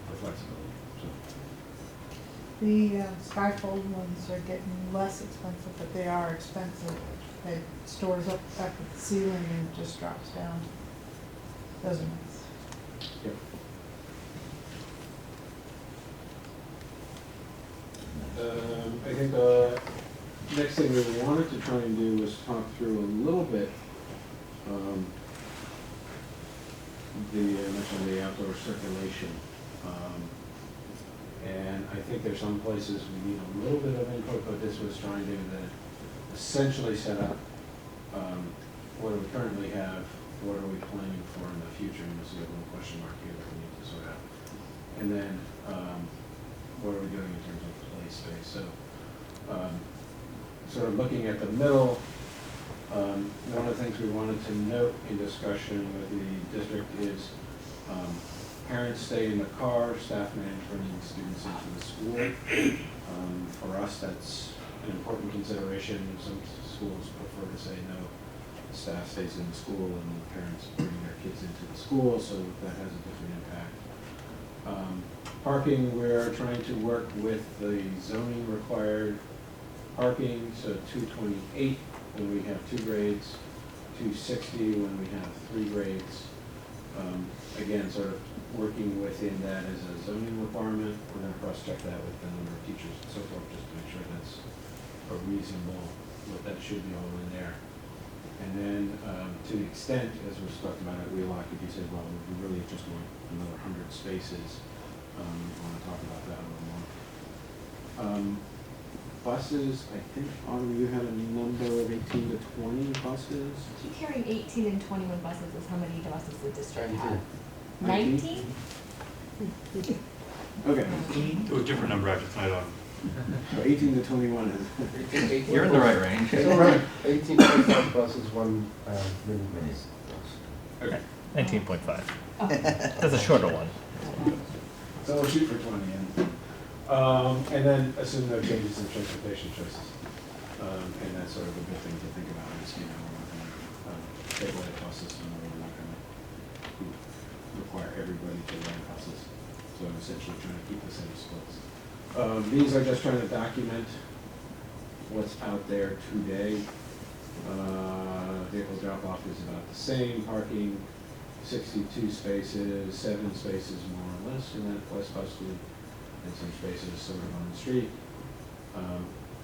for flexibility, so. The skyfold ones are getting less expensive, but they are expensive. It stores up at the ceiling and just drops down. Those are nice. Yep. I think the next thing we wanted to try and do was talk through a little bit, I mentioned the outdoor circulation. And I think there's some places we need a little bit of input, but this was trying to essentially set up, what do we currently have, what are we planning for in the future, and you'll see a little question mark here that we need to sort out. And then, what are we doing in terms of play space? So, sort of looking at the middle, one of the things we wanted to note in discussion with the district is parents stay in the car, staff manage bringing students into the school. For us, that's an important consideration. Some schools prefer to say no, the staff stays in the school and the parents bring their kids into the school, so that has a different impact. Parking, we're trying to work with the zoning required parking, so 228 when we have 2 grades, 260 when we have 3 grades. Again, sort of working within that as a zoning requirement. We're going to cross-check that with the number of teachers and so forth, just to make sure that's a reasonable, what that should be all in there. And then, to the extent, as was talked about at Wheelock, if you said, well, we really just want another 100 spaces, we want to talk about that a little more. Buses, I think, Autumn, you had a number of 18 to 20 buses? Keep hearing 18 and 21 buses is how many buses the district has. 19? 19? Okay. It was a different number after tonight on. So 18 to 21 is. you're in the right range. 18 buses, one mini bus. Okay. 19.5. That's a shorter one. So we'll shoot for 20 and then assume no changes in transportation choices. And that's sort of a good thing to think about is, you know, we're not going to take away the bus system, or we're not going to require everybody to ride buses. So I'm essentially trying to keep the same splits. These are just trying to document what's out there today. Vehicle drop-off is about the same. Parking, 62 spaces, 7 spaces more or less in that plus busted, and some spaces sort of on the street.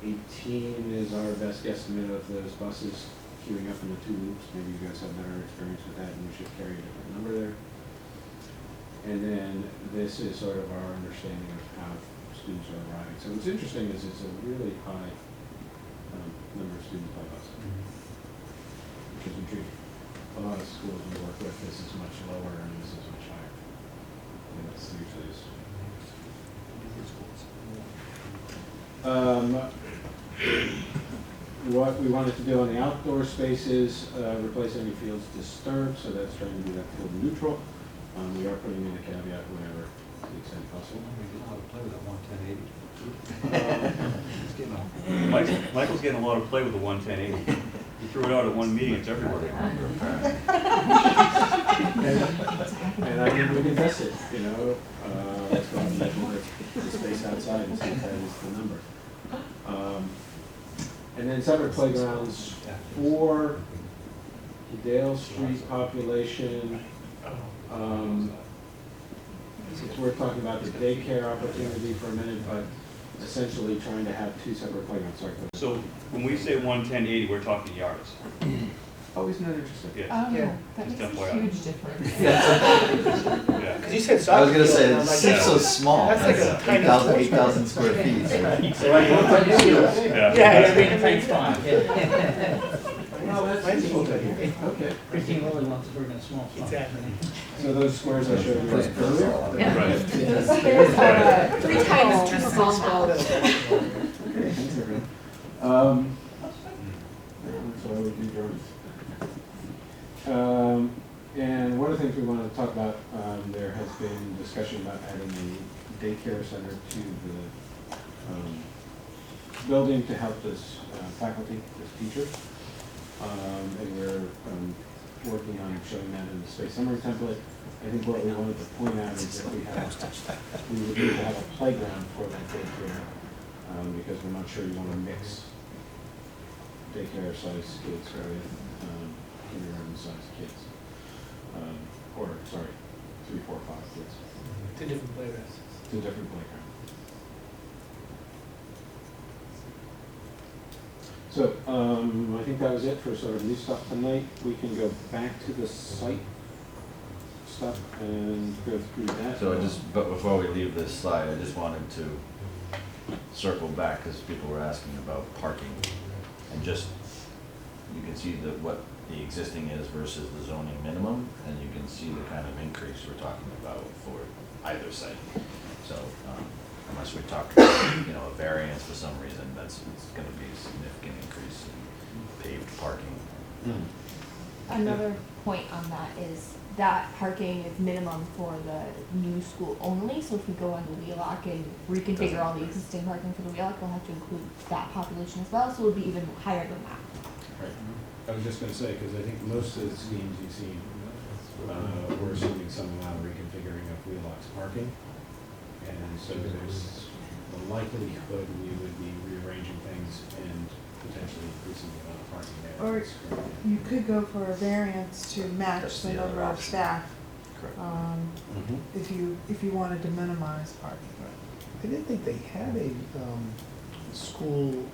18 is our best guesstimate of those buses queuing up in the two loops. Maybe you guys have better experience with that and we should carry a different number there. And then this is sort of our understanding of how students are arriving. So what's interesting is it's a really high number of students by bus. Because we treat a lot of schools we work with, this is much lower and this is much higher. And that's usually is. What we wanted to do on the outdoor spaces, replace any fields disturbed, so that's trying to be that field neutral. We are putting in a caveat whenever, to the extent possible. We know how to play with that 11080. Michael's getting a lot of play with the 11080. He threw it out at one meeting, it's everywhere. And I think we can test it, you know, let's go and measure the space outside and see if that is the number. And then separate playgrounds for the Dale Street population. It's worth talking about the daycare opportunity for a minute, but essentially trying to have two separate playgrounds. Sorry. So when we say 11080, we're talking yards. Oh, isn't that interesting? Yes. Oh, Yeah. that Just makes a FYI. huge difference. Yeah. Because you said I soccer was gonna field, say, and I'm it like, seems so small. That's like a tiny 8,000 square feet. Yeah. Yeah, I mean, Thanks, Don. Well, that's useful to hear. Okay. Christine Lilly wants to bring in a small spot. exactly. So those squares I showed you earlier? Yeah. Right. There's 3 times too small. Okay, thanks everyone. That's why we do drawings. And one of the things we wanted to talk about, there has been discussion about adding a daycare center to the building to help this faculty, this teacher. And we're working on showing that in the space summary template. I think what we wanted to point out is that we would need to have a playground for that daycare, because we're not sure you want to mix daycare size kids with kindergarten size kids. Or, sorry, 3, 4, 5 kids. Two different playgrounds. Two different playgrounds. So, I think that was it for sort of new stuff tonight. We can go back to the site stuff and go through that. So but before we leave this slide, I just wanted to circle back, because people were asking about parking. And just, you can see what the existing is versus the zoning minimum, and you can see the kind of increase we're talking about for either site. So, unless we talk, a variance for some reason, it's gonna be a significant increase in paved parking. Another point on that is that parking is minimum for the new school only, so if we go on the Wheelock and reconfigure all the existing parking for the Wheelock, we'll have to include that population as well, so it would be even higher than that. Right. I was just going to say, because I think most of the schemes you've seen, we're assuming some amount of reconfiguring of Wheelock's parking. And so there's the likelihood we would be rearranging things and potentially increasing the amount of parking there. Or you could go for a variance to match That's the the other number of option. staff, Correct. if you wanted to minimize parking. I didn't think they had a school,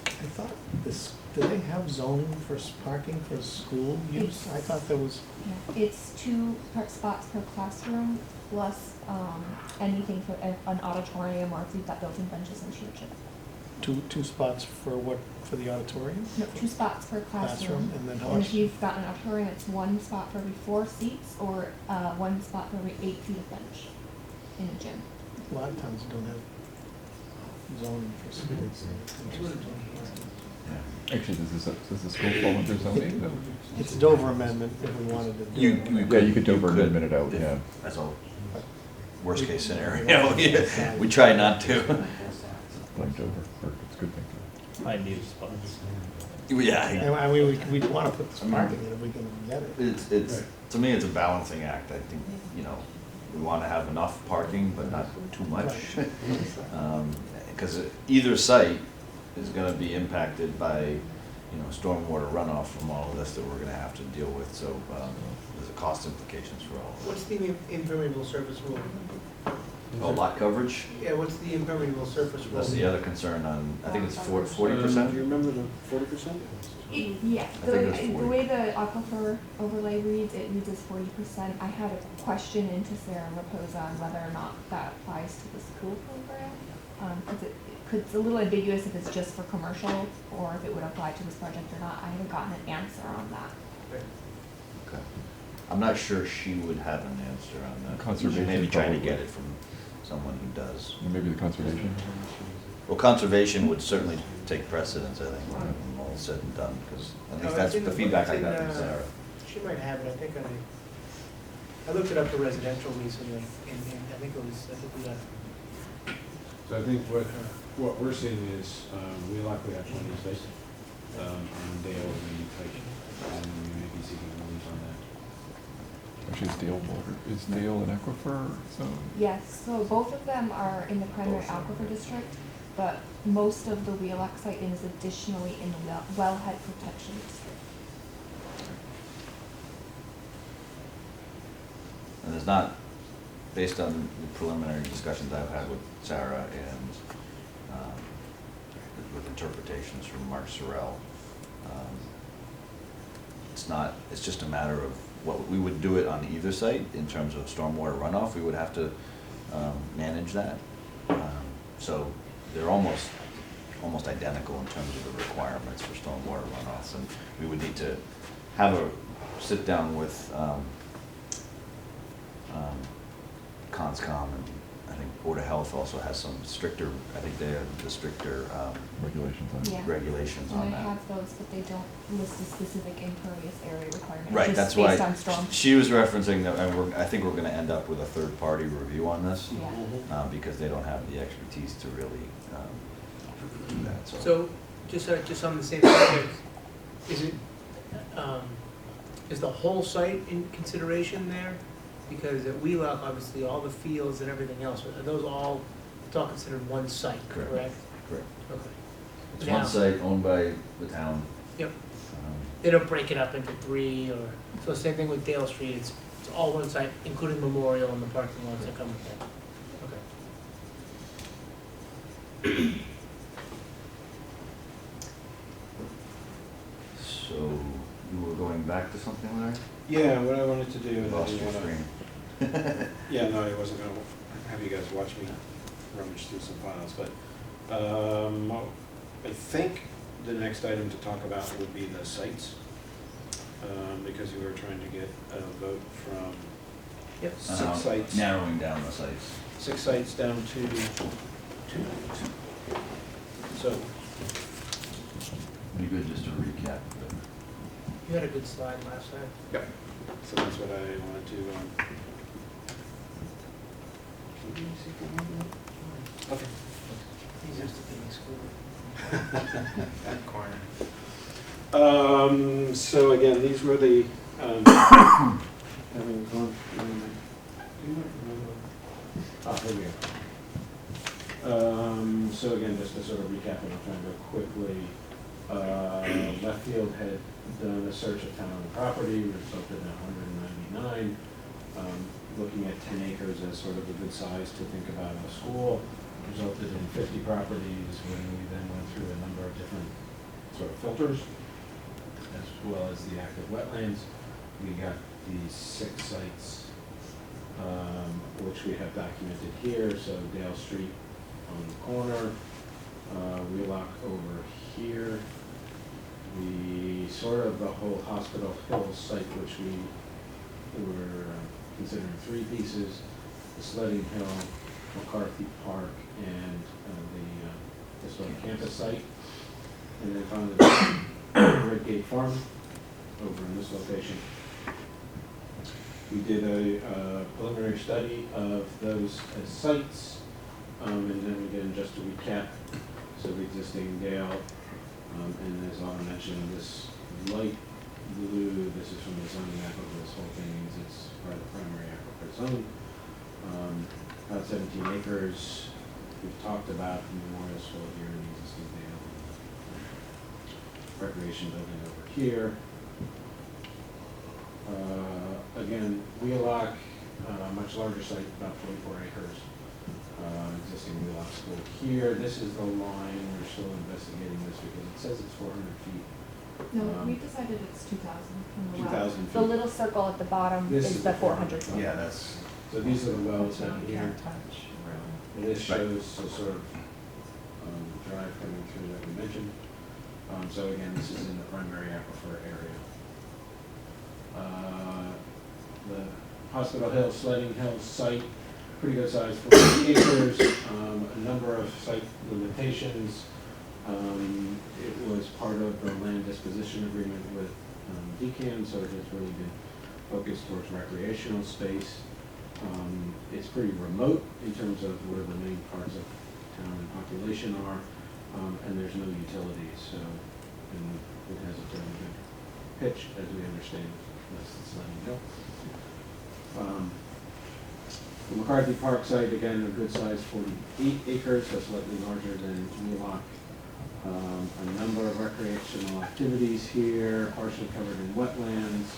I thought this, do they have zoning for parking for school use? I thought there was, Yeah, it's 2 spots per classroom, plus anything for an auditorium, or if you've got built-in benches and chairs. two spots for what, for the auditorium? No, 2 spots per classroom. And then how And much? if you've got an auditorium, it's 1 spot for every 4 seats, or 1 spot for every 8 feet of bench in a gym. A lot of towns don't have zoning for schools. Actually, does the school fall under zoning? It's a Dover amendment if we wanted to do it. Yeah, you could Dover amendment it out, yeah. That's a worst case scenario. Yeah, we try not to. Like Dover, or it's a good thing. I need spots. Yeah. And I mean, we want to put this parking in if we can get it. It's, to me, it's a balancing act. I think, we want to have enough parking, but not too much. Because either site is going to be impacted by, stormwater runoff from all of this that we're going to have to deal with. So there's a cost implications for all of What's this. the impermeable surface rule? Oh, lot coverage? Yeah, what's the impermeable surface? That's the other concern on, I think it's 40%? Do you remember the 40%? Yeah, I think it was the 40. way the aquifer overlay reads, it reads as 40%. I had a question into Sarah Raposa on whether or not that applies to the school program. Cause it's a little ambiguous if it's just for commercial or if it would apply to this project or not. I haven't gotten an answer on that. Okay. I'm not sure she would have an answer on that. Conservation Maybe trying to probably. get it from someone who does. Or maybe the conservation? Well, conservation would certainly take precedence, I think, when all said and done, because at least that's the feedback I got from Sarah. She might have it, I think, I looked it up for residential recently, and I think we got. So I think what we're seeing is, Wheelock, we have plenty of space, and Dale, we like, and we may be seeking relief on that. Actually, is Dale an aquifer zone? Yes, so both of them are in the primary aquifer district, but most of the Wheelock site is additionally in the wellhead protection district. And there's not, based on the preliminary discussions I've had with Sarah and with interpretations from Mark Sorrell, it's just a matter of what we would do it on either site in terms of stormwater runoff. We would have to manage that. So they're almost identical in terms of the requirements for stormwater runoff. And we would need to have a sit down with Conscom, and I think Board of Health also has some stricter, I think they have the stricter Regulations on it. Yeah. regulations And on I that. have those, but they don't list a specific impervious area requirement. Right, just that's based why on storm. she was referencing that, and I think we're gonna end up with a third-party review on this, Yeah. because they don't have the expertise to really do that, so. So, just on the same subject, is it, is the whole site in consideration there? Because at Wheelock, obviously, all the fields and everything else, are those all, it's all considered one site, Correct. correct? Correct. Okay. It's Now- one site owned by the town. Yep. Um, They don't break it up into three, or, so same thing with Dale Street, it's all one site, including Memorial and the parking lots that come with that. Okay. So, you were going back to something, Larry? Yeah, what I wanted to do, and I Lost didn't your wanna- screen. Yeah, no, I wasn't gonna have you guys watch me rummage through some files, but, I think the next item to talk about would be the sites. Because we were trying to get a vote from Yep. six sites. Narrowing down the sites. 6 sites down to 2. So, Be good just to recap. You had a good slide last time. yep, so that's what I wanted to, okay. He's used to being excluded. That corner. So again, these were the, having gone through, do you remember? Here we go. So again, just to sort of recap, and I'll try and go quickly. Medfield had done a search of town property, resulted in 199. Looking at 10 acres as sort of a good size to think about a school, resulted in 50 properties when we then went through a number of different sort of filters, as well as the active wetlands. We got these 6 sites, which we have documented here. So Dale Street on the corner, Wheelock over here, the whole Hospital Hill site, which we were considering 3 pieces, the Sledding Hill, McCarthy Park, and the historic campus site. And then finally, Red Gate Farm over in this location. We did a preliminary study of those as sites, and then again, just to recap, so the existing Dale, and as Autumn mentioned, this light blue, this is from the zoning map of this whole thing, means it's part of the primary aquifer zone. About 17 acres. We've talked about the Memorial School here in the existing Dale. Recreation building over here. Again, Wheelock, much larger site, about 44 acres. existing Wheelock School here. This is the line, we're still investigating this because it says it's 400 feet. No, we decided it's 2,000 from the well. 2,000 feet. The little circle at the bottom This is is the the 400. Yeah, that's, So these are the wells down You here. can't touch, really. And this Right. shows the sort of drive coming through that we mentioned. So again, this is in the primary aquifer area. The Hospital Hill, Sledding Hill site, pretty good size, 40 acres, a number of site limitations. It was part of the land disposition agreement with DCAM, so it has really been focused towards recreational space. It's pretty remote in terms of where the main parts of town and population are, and there's no utilities, so it has a fairly good pitch, as we understand, that's the Sledding Hill. The McCarthy Park site, again, a good size, 48 acres, so slightly larger than Wheelock. A number of recreational activities here, partially covered in wetlands,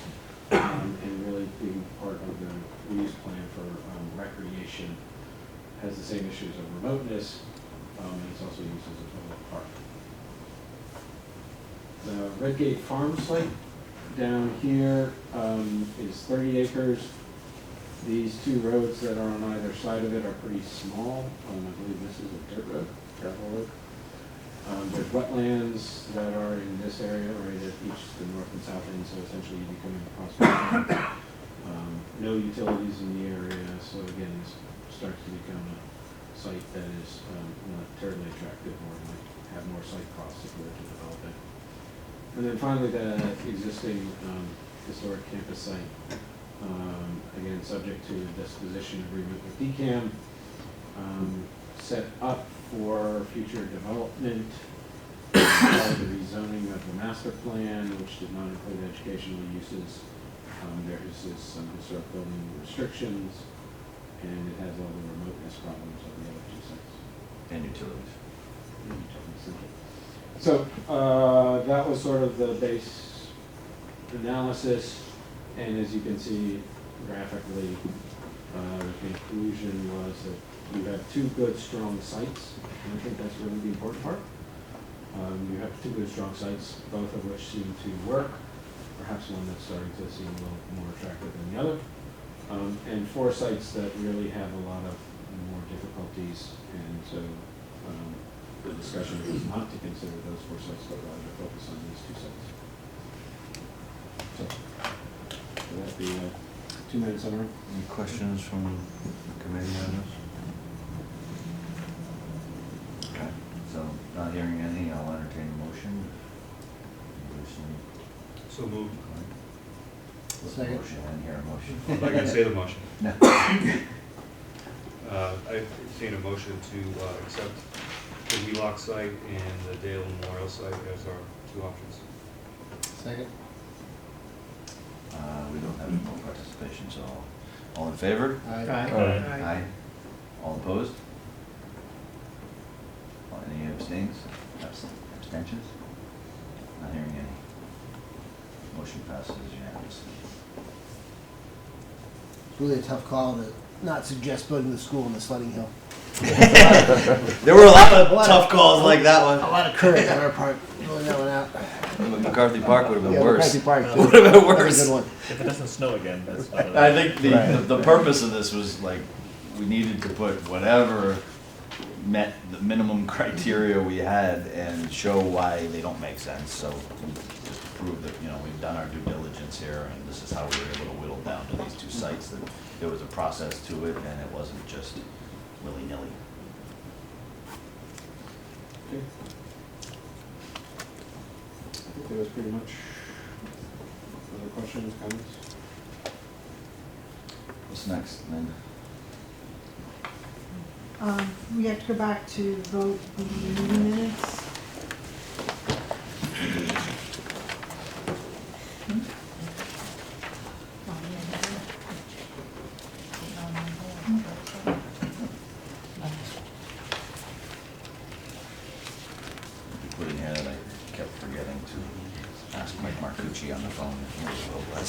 and really being part of the reuse plan for recreation. Has the same issues of remoteness, and it's also used as a public park. The Redgate Farm site down here is 30 acres. These two roads that are on either side of it are pretty small. I believe this is a dirt road, gravel road. There's wetlands that are in this area, right at each the north and south end, so essentially you'd be coming across. No utilities in the area, so again, this starts to become a site that is not terribly attractive, or might have more site costs if we were to develop it. And then finally, the existing historic campus site, again, subject to a disposition agreement with DCAM, set up for future development, the rezoning of the master plan, which did not include educational uses. There is some historic building restrictions, and it has all the remoteness problems of the other two sites. and utilities. So that was sort of the base analysis, and as you can see graphically, the conclusion was that you have two good, strong sites, and I think that's really the important part. You have two good, strong sites, both of which seem to work, perhaps one that's starting to seem a little more attractive than the other, and four sites that really have a lot of more difficulties, and so the discussion is not to consider those four sites, but rather to focus on these two sites. So, will that be a 2-minute summary? Any questions from the committee on this? Okay, so not hearing any, I'll entertain a motion. So moved. Second. Motion, I didn't hear a motion. I'm not gonna say the motion. No. I entertain a motion to accept the Wheelock site and the Dale Memorial site as our two options. Second. We don't have any more participation, so all in favor? Aye. Aye. All opposed? Any abstains? Abstentions? Not hearing any. Motion passes unanimously. It's really a tough call to not suggest building the school in the Sledding Hill. There were a lot of tough calls like that A one. lot of courage on our part, pulling that one out. McCarthy Park would have been Yeah, worse. McCarthy Park, too. Would have been That was worse. a good one. If it doesn't snow again, that's not. I think Right. the purpose of this was like, we needed to put whatever met the minimum criteria we had and show why they don't make sense, so we just prove that, you know, we've done our due diligence here, and this is how we were able to whittle down to these two sites, that there was a process to it, and it wasn't just willy-nilly. Okay. I think that was pretty much other questions, comments? What's next, Linda? We have to go back to vote the meeting minutes. Put in here that I kept forgetting to ask Mike Marcucci on the phone if he knew what it was.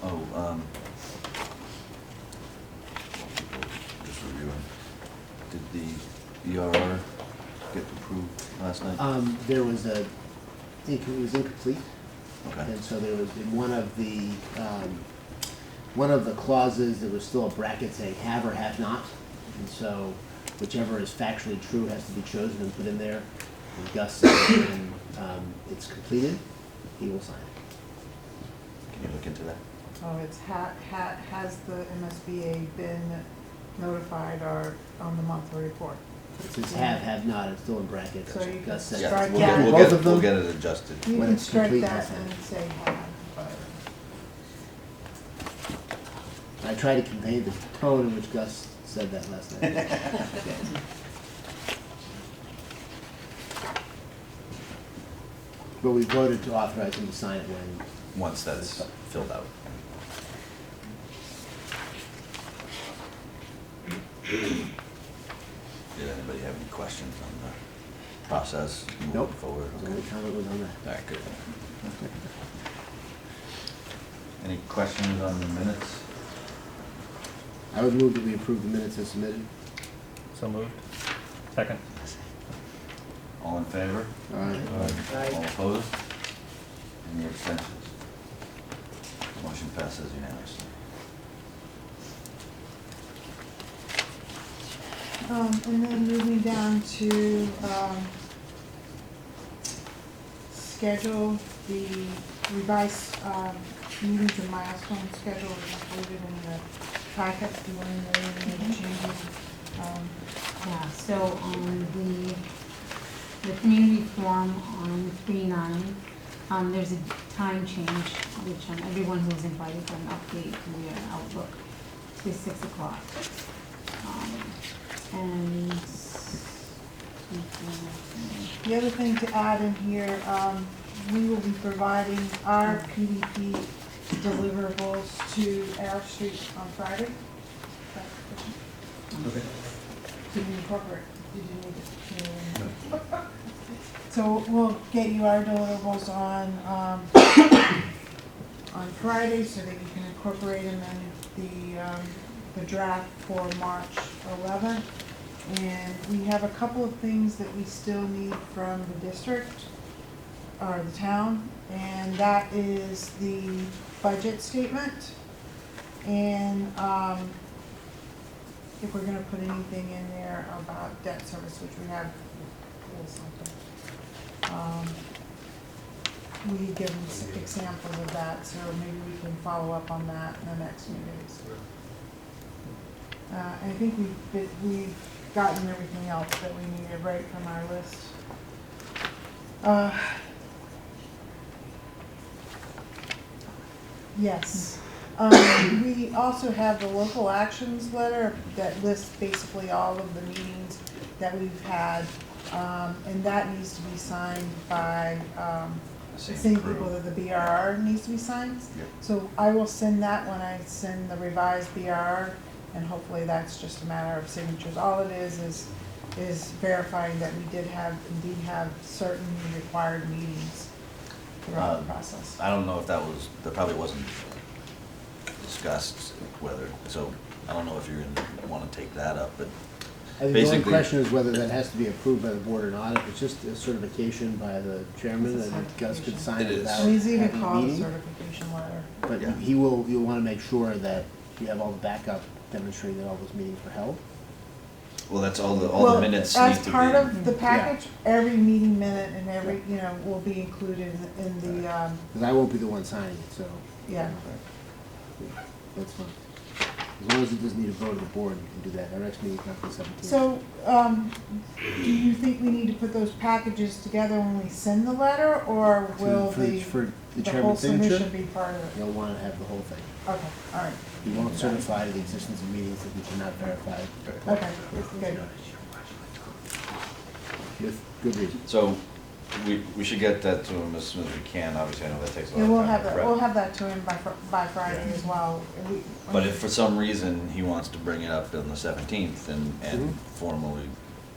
Oh, just reviewing. Did the ERR get approved last night? There was it was incomplete. Okay. And so there was, in one of the clauses, there was still a bracket saying have or have not. And so whichever is factually true has to be chosen and put in there. And Gus said that when it's completed, he will sign it. Can you look into that? Oh, it's has the MSBA been notified or on the monthly report? It says have not, it's still in brackets. So you can Gus said strike we'll that. get, we'll both get, of them. we'll get it adjusted. You When can it's strike complete, that I'll sign and it. say have, but. I tried to convey the tone in which Gus said that last night. But we voted to authorize him to sign it when, Once that's filled out. Did anybody have any questions on the process moving Nope. forward? the only comment was on that. All right, good. Any questions on the minutes? I would move that we approve the minutes as submitted. So moved. Second. All in favor? All right. Aye. All opposed? Any abstentions? Motion passes unanimously. And then moving down to, schedule the revised, meetings and milestone schedule is included in the packet. Do you want to know any changes? Yeah, so on the community forum on 3/9, there's a time change, which everyone who's invited got an update via Outlook to 6 o'clock. And The other thing to add in here, we will be providing our PDP deliverables to Arrow Street on Friday. Okay. Did you incorporate, did you need it? So we'll get you our deliverables on Friday so that you can incorporate them in the draft for March 11th. And we have a couple of things that we still need from the district, or the town, and that is the budget statement. And if we're gonna put anything in there about debt service, which we have a little something. We give them some examples of that, so maybe we can follow up on that in the next few days. I think we've gotten everything else that we needed right from our list. Yes. We also have the local actions letter that lists basically all of the meetings that we've had, and that needs to be signed by the same people that the BRR needs to be signed. Yep. So I will send that when I send the revised BRR, and hopefully that's just a matter of signatures. All it is verifying that we did indeed have certain required meetings throughout the process. I don't know if that probably wasn't discussed, whether, so I don't know if you're gonna wanna take that up, but I think the only basically. question is whether that has to be approved by the board or not. If it's just a certification by the chairman, It's a and Gus could sign It it is. without And he's even having a called a meeting. certification letter. But Yeah. you'll wanna make sure that you have all the backup demonstrating that all those meetings were held. Well, that's all the minutes need to be. As part of the package, every meeting minute and every, will be included in the, Because I won't be the one signing it, so yeah. that's fine. As long as it doesn't need a vote of the board, you can do that. Our next meeting's not the 17th. So, do you think we need to put those packages together when we send the letter, or will For- the? For the The whole chairman's signature, submission be part of it? you'll want to have the whole thing. Okay, all right. You won't certify the existence of meetings that we cannot verify. Okay, good. With good reason. So we should get that to him as soon as we can. Obviously, I know that takes a lot Yeah, of we'll time have to that, prep. we'll have that to him by Friday as well. But if for some reason he wants to bring it up on the 17th and Mhm. formally,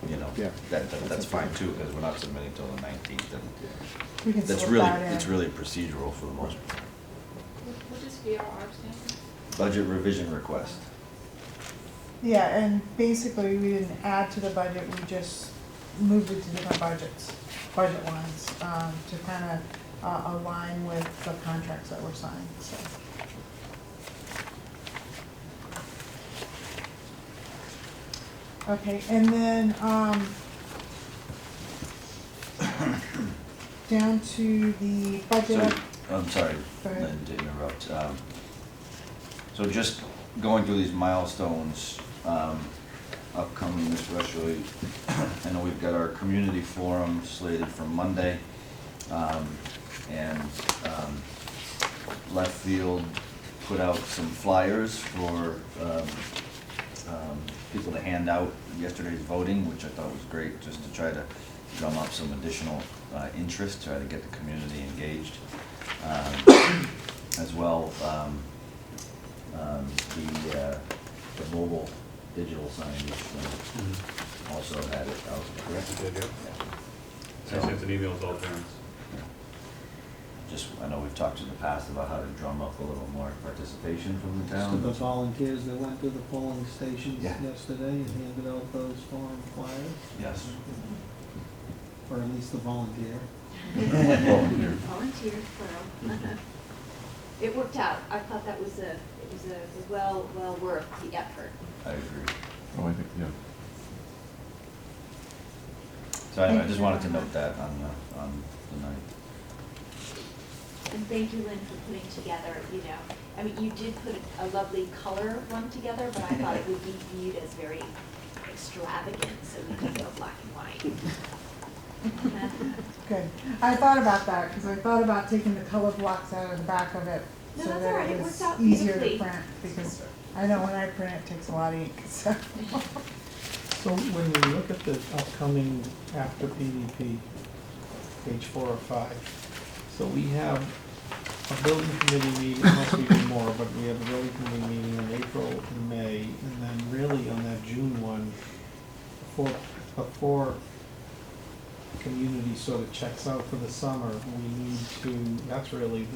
you know, Yeah. that's fine too, because we're not submitting till the 19th. And We can that's slip really, that in. it's really procedural for the most part. What does VRR stand for? Budget revision request. Yeah, and basically, we didn't add to the budget, we just moved it to different budget lines, to kind of align with the contracts that were signed, so. Okay, and then, down to the budget. So, I'm sorry, Go ahead. Lynn, to interrupt. So just going through these milestones, upcoming, especially, I know we've got our community forum slated for Monday. And Left Field put out some flyers for people to hand out yesterday's voting, which I thought was great, just to try to drum up some additional interest, try to get the community engaged. As well, the mobile digital signage also had it out. Correct? I sent an email to all parents. Just, I know we've talked in the past about how to drum up a little more participation from the So town. the volunteers that went to the polling stations Yeah. yesterday and handed out those farm flyers, Yes. or at least the volunteer. Volunteers, plural. It worked out. I thought that was it was well worth the effort. I agree. Oh, I think, yeah. So anyway, I just wanted to note that on the night. And thank you, Lynn, for putting together, I mean, you did put a lovely color one together, but I thought it would be viewed as very extravagant, so we could go black and white. Good. I thought about that, because I thought about taking the color blocks out of the back of it, No, so that's all right. that It it worked was out easier to beautifully. print, because I know when I print, it takes a lot of ink, so. So when we look at the upcoming after PDP, page 4 or 5, so we have a building committee meeting, must be more, but we have a building committee meeting in April and May, and then really on that June one, before community sort of checks out for the summer, we need to, that's really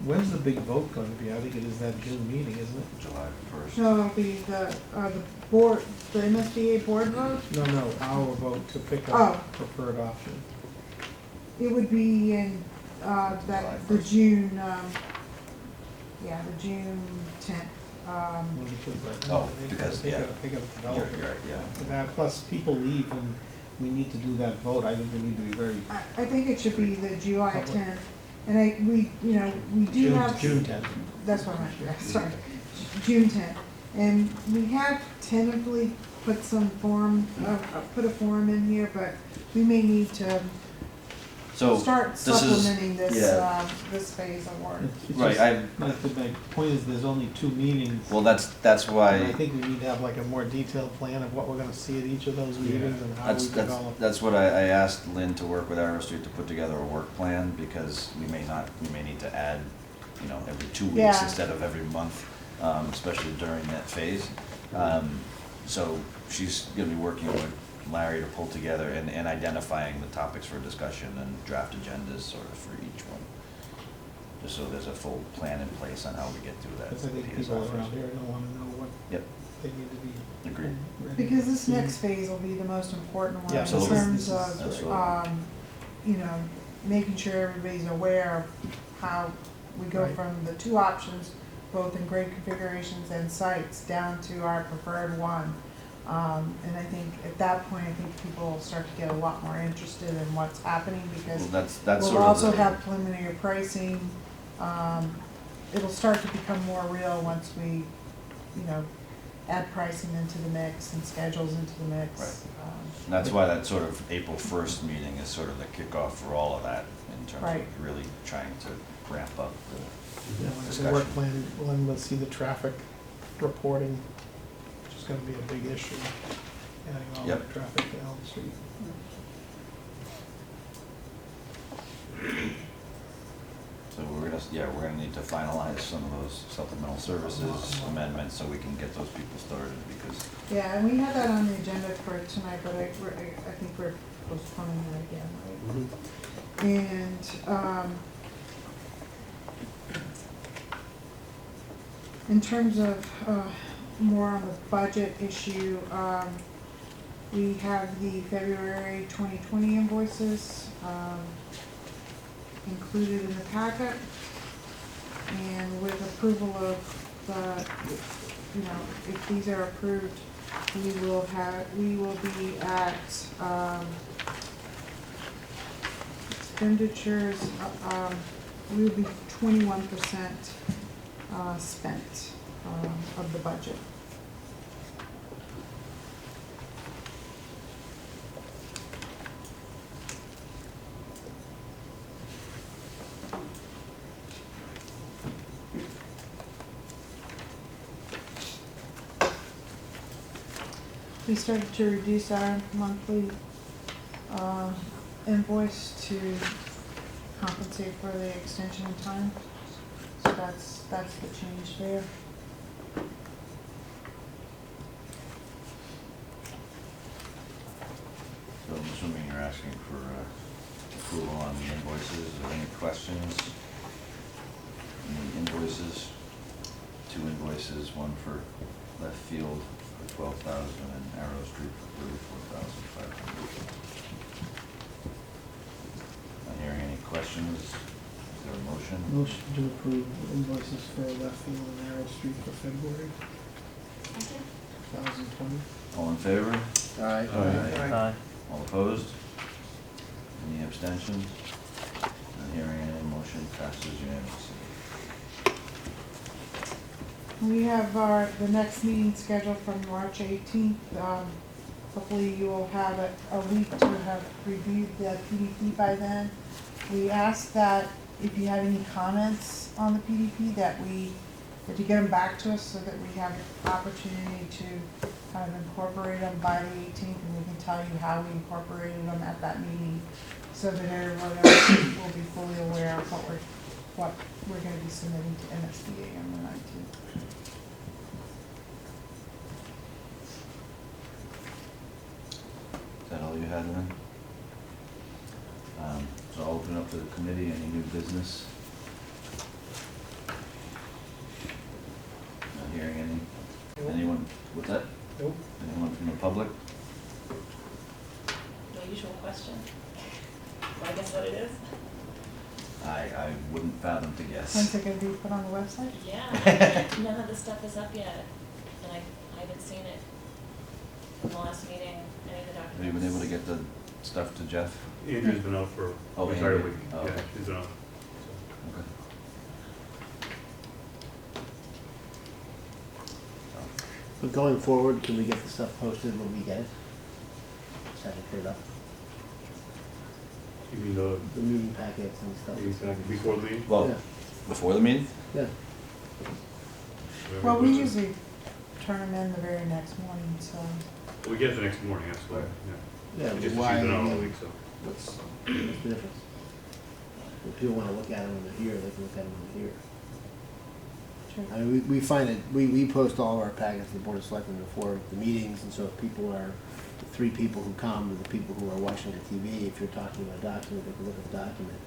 when's the big vote going to be? I think it is that June meeting, isn't it? July 1st. No, it'll be the board, the MSBA board vote. No, our vote to pick Oh. up preferred option. It would be in, July the 1st. June, the June 10th. Well, because Oh, because, they yeah. gotta develop You're it. right, yeah. And that, plus people leave and we need to do that vote. I think we need to be very, I think it should be the July 10th, and we do have. June 10th. That's what I meant, yeah, sorry, June 10th. And we have tentatively put some put a form in here, but we may need to So start this is, supplementing this, yeah. this phase of work. It's Right, just- My point is, there's only 2 meetings. well, that's And I why, think we need to have like a more detailed plan of what we're gonna see at each of those meetings and how we develop. that's what I asked Lynn to work with Arrow Street to put together a work plan, because we may need to add, every 2 weeks Yeah. instead of every month, especially during that phase. So she's gonna be working with Larry to pull together and identifying the topics for discussion and draft agendas sort of for each one. Just so there's a full plan in place on how we get through that. Because I think PSI people phase. around here don't wanna know what Yep, they need to be. agreed. ready Because this to see. next phase will be the most important one Yeah, in absolutely. terms Absolutely. of, making sure everybody's aware of how we go Right. from the 2 options, both in grade configurations and sites, down to our preferred one. And I think at that point, I think people will start to get a lot more interested in what's happening, because Well, that's we'll sort of also the- have preliminary pricing. It'll start to become more real once we, add pricing into the mix and schedules into the mix. Right. And that's why that sort of April 1st meeting is sort of the kickoff for all of that, and in terms Right. of really trying to ramp up the You know, like the discussion. work plan, when we'll see the traffic reporting, which is gonna be a big issue, adding all Yep. that traffic to Elm Street. So we're gonna need to finalize some of those supplemental services amendments so we can get those people started, because Yeah, and we had that on the agenda for tonight, but I think we're postponing that again, right? And, in terms of, more on the budget issue, we have the February 2020 invoices, included in the packet. And with approval of the, you know, if these are approved, we will be at, expenditures, we will be 21% spent, of the budget. We started to reduce our monthly invoice to compensate for the extension in time. So that's the change there. so I'm assuming you're asking for approval on the invoices. Are there any questions? Any invoices? 2 invoices, one for Left Field for 12,000 and Arrow Street for 34,500. Not hearing any questions. Is there a motion? Motion to approve invoices for Left Field and Arrow Street for February 2020. All in favor? Aye. Aye. All opposed? Any abstentions? Not hearing any, motion passes unanimously. We have the next meeting scheduled for March 18th. Hopefully you will have a week to have reviewed the PDP by then. We ask that if you have any comments on the PDP that you get them back to us so that we have the opportunity to kind of incorporate them by the 18th, and we can tell you how we incorporated them at that meeting so that everyone else will be fully aware of what we're going to be submitting to MSBA on the 19th. Is that all you had then? So I'll open up to the committee, any new business? Not hearing anyone, what's that? Nope. Anyone from the public? The usual question. Well, I guess what it is? I wouldn't fathom to guess. When's it going to be put on the website? Yeah, none of the stuff is up yet, and I haven't seen it from the last meeting, any of the documents. Have you been able to get the stuff to Jeff? Andrew's been out for Oh, the entire Andrew. week. Oh, Yeah, okay. he's been out. Okay. But going forward, can we get the stuff posted when we get it? Just have it cleared up, You mean the, the meeting packets and stuff. before the meeting? Well, Yeah. before the meeting? Yeah, Well, we usually turn them in the very next morning, so. We get it the next morning, absolutely, yeah. yeah, We just but why, received it out all what's week, so. the difference? If people wanna look at them when they're here, they can look at them when they're here. Sure. I mean, we find it, we post all of our packets to the Board of Selectmen before the meetings, and so if people are, the 3 people who come, or the people who are watching the TV, if you're talking about a document, they can look at the document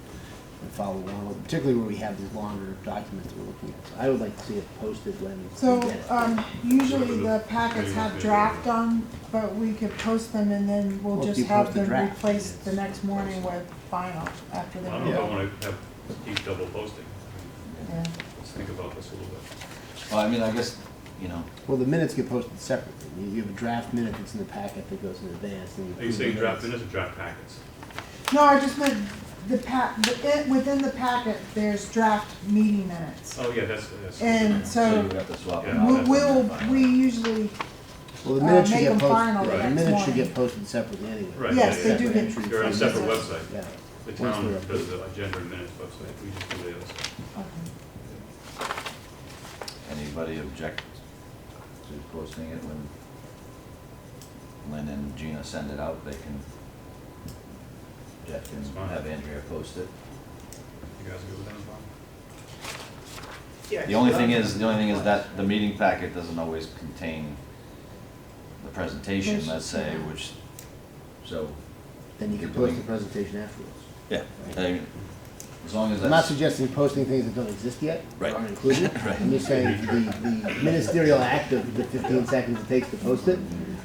and follow along with it, particularly where we have these longer documents we're looking at. So I would like to see it posted when So, we get it. usually the packets have draft on, but we could post them and then we'll Well, if just you have post the them draft, replaced the next morning with final after I they. don't know if I wanna have, keep double posting. Yeah. Let's think about this a little bit. Well, I mean, I guess, you know, Well, the minutes get posted separately. You have a draft minute that's in the packet that goes in advance. And Are you approve the saying draft minutes. minutes or draft packets? No, I just meant within the packet, there's draft meeting minutes. Oh, yeah, that's. And so so you got to swap Yeah. them out. we usually, Well, the minutes should make get them final posted, the the next minutes should morning. get posted separately anyway. Right, Yes, yeah, they yeah. do get. Entry They're on a for- separate website. Yeah. The Once town they're does a agenda and minutes website, we just do those. Okay. Anybody object to posting it when Lynn and Gina send it out? They can, Jeff can That's fine. have Andrea post it. You guys are good with that, Bob? Yeah, The only thing is that the meeting packet doesn't always contain the presentation, let's say, which, so, Then you can post the presentation afterwards. yeah, as long as I'm not that's, suggesting posting things that don't exist yet, Right. or aren't included. Right. I'm just saying the ministerial act of the 15 seconds it takes to post it.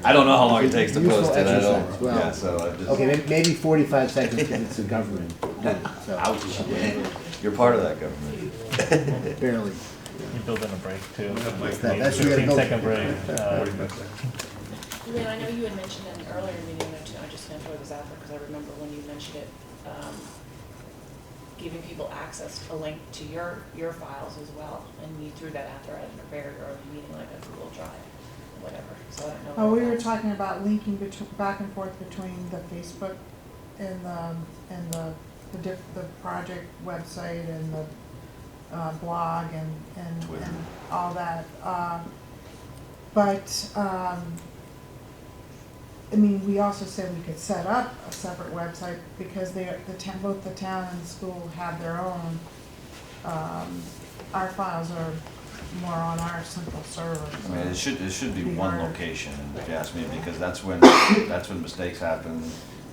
I don't know how long it takes to Useful post it, I don't, exercise. Well, yeah, so I just. Okay, maybe 45 seconds because it's a government doing it, so. Ouch, you're part of that government. Barely. You build in a break too. That's what you gotta build. 15-second break. 45 seconds. Lynn, I know you had mentioned in an earlier meeting, I just gonna throw this out there, because I remember when you mentioned it, giving people access, a link to your files as well, and you threw that out there at a very early meeting, like a Google Drive, or whatever, so I don't know. Oh, if we were that's- talking about linking back and forth between the Facebook and the project website and the blog and Twitter. all that. I mean, we also said we could set up a separate website because both the town and the school have their own. Our files are more on our central server. I mean, it should be Be one hard. location, if you ask me, because that's when mistakes happen.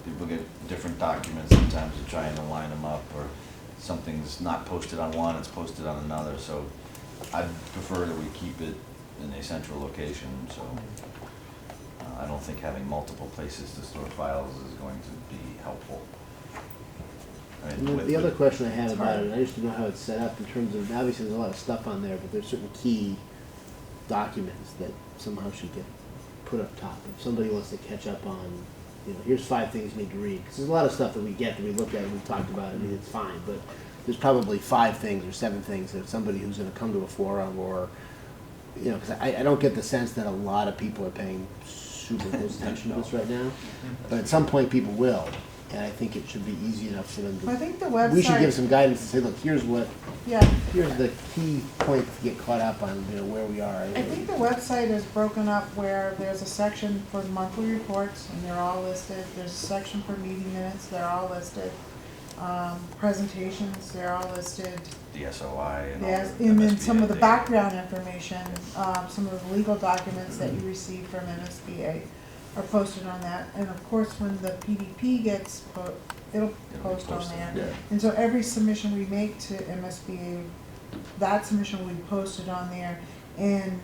People get different documents, sometimes you're trying to line them up, or something's not posted on one, it's posted on another, so I'd prefer that we keep it in a central location, so I don't think having multiple places to store files is going to be helpful. I mean, And with- the other with- question I have about it, I just don't know how it's set up in terms of, obviously there's a lot of stuff on there, but there's certain key documents that somehow should get put up top. If somebody wants to catch up on, here's 5 things you need to read. Because there's a lot of stuff that we get, that we look at, and we've talked about, I mean, it's fine, but there's probably 5 things or 7 things that somebody who's gonna come to a forum or, because I don't get the sense that a lot of people are paying super close attention to this right now. But at some point, people will, and I think it should be easy enough for them I to, think the website. we should give some guidance and say, look, here's Yeah. the key points to get caught up on, where we are. I think the website is broken up where there's a section for monthly reports, and they're all listed. There's a section for meeting minutes, they're all listed. Presentations, they're all listed. The SOI and all Yes, the and then MSBA some of the data. background information, some of the legal documents that you receive from MSBA are posted on that. And of course, when the PDP gets it'll It'll be post on posted, there. yeah. And so every submission we make to MSBA, that submission will be posted on there. And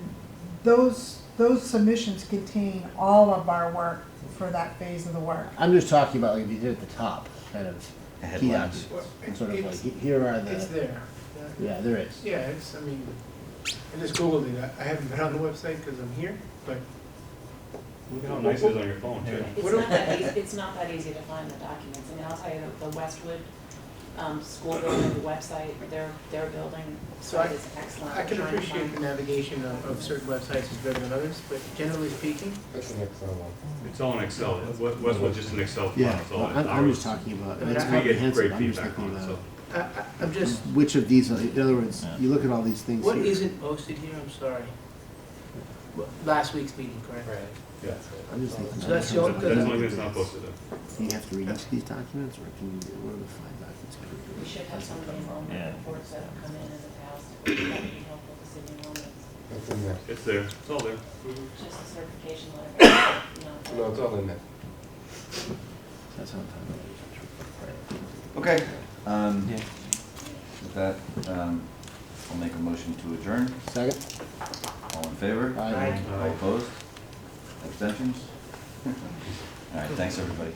those submissions contain all of our work for that phase of the work. I'm just talking about, like, if you did at the top, kind of key Headlines. documents. And sort of like, here are It's the, there. yeah, there is. Yeah, I mean, I just Googled it. I haven't been on the website because I'm here, but. Look at how nice it is on your phone, too. It's not that easy to find the documents. I mean, I'll tell you, the Westwood school building, the website, their building So I- site is excellent. I can We're trying to appreciate the find- navigation of certain websites is better than others, but generally speaking, That's an Excel one. It's all in Excel. Westwood's just an Excel file. Yeah, That's all it is. I'm just talking about, I mean, it's I- We get comprehensive, great I'm just feedback thinking on it, about so. I'm just, which of these, in other words, you look at all these things what here. isn't posted here? I'm sorry. Last week's meeting, correct? Right. Yeah. I'm just thinking. So that's in terms the of- That's the only thing that's not posted there. Do you have to read each of these documents, or can you, what are the 5 documents? We should have some of the enrollment Yeah. reports that have come in the past. That would be helpful to city enrollments. That's in there. It's there. It's all there. Just a certification letter. No, it's all in there. That's what I'm talking about. Okay, Yeah. with that, I'll make a motion to adjourn. Second? All in favor? Aye. All opposed? Abstentions? All right, thanks, everybody.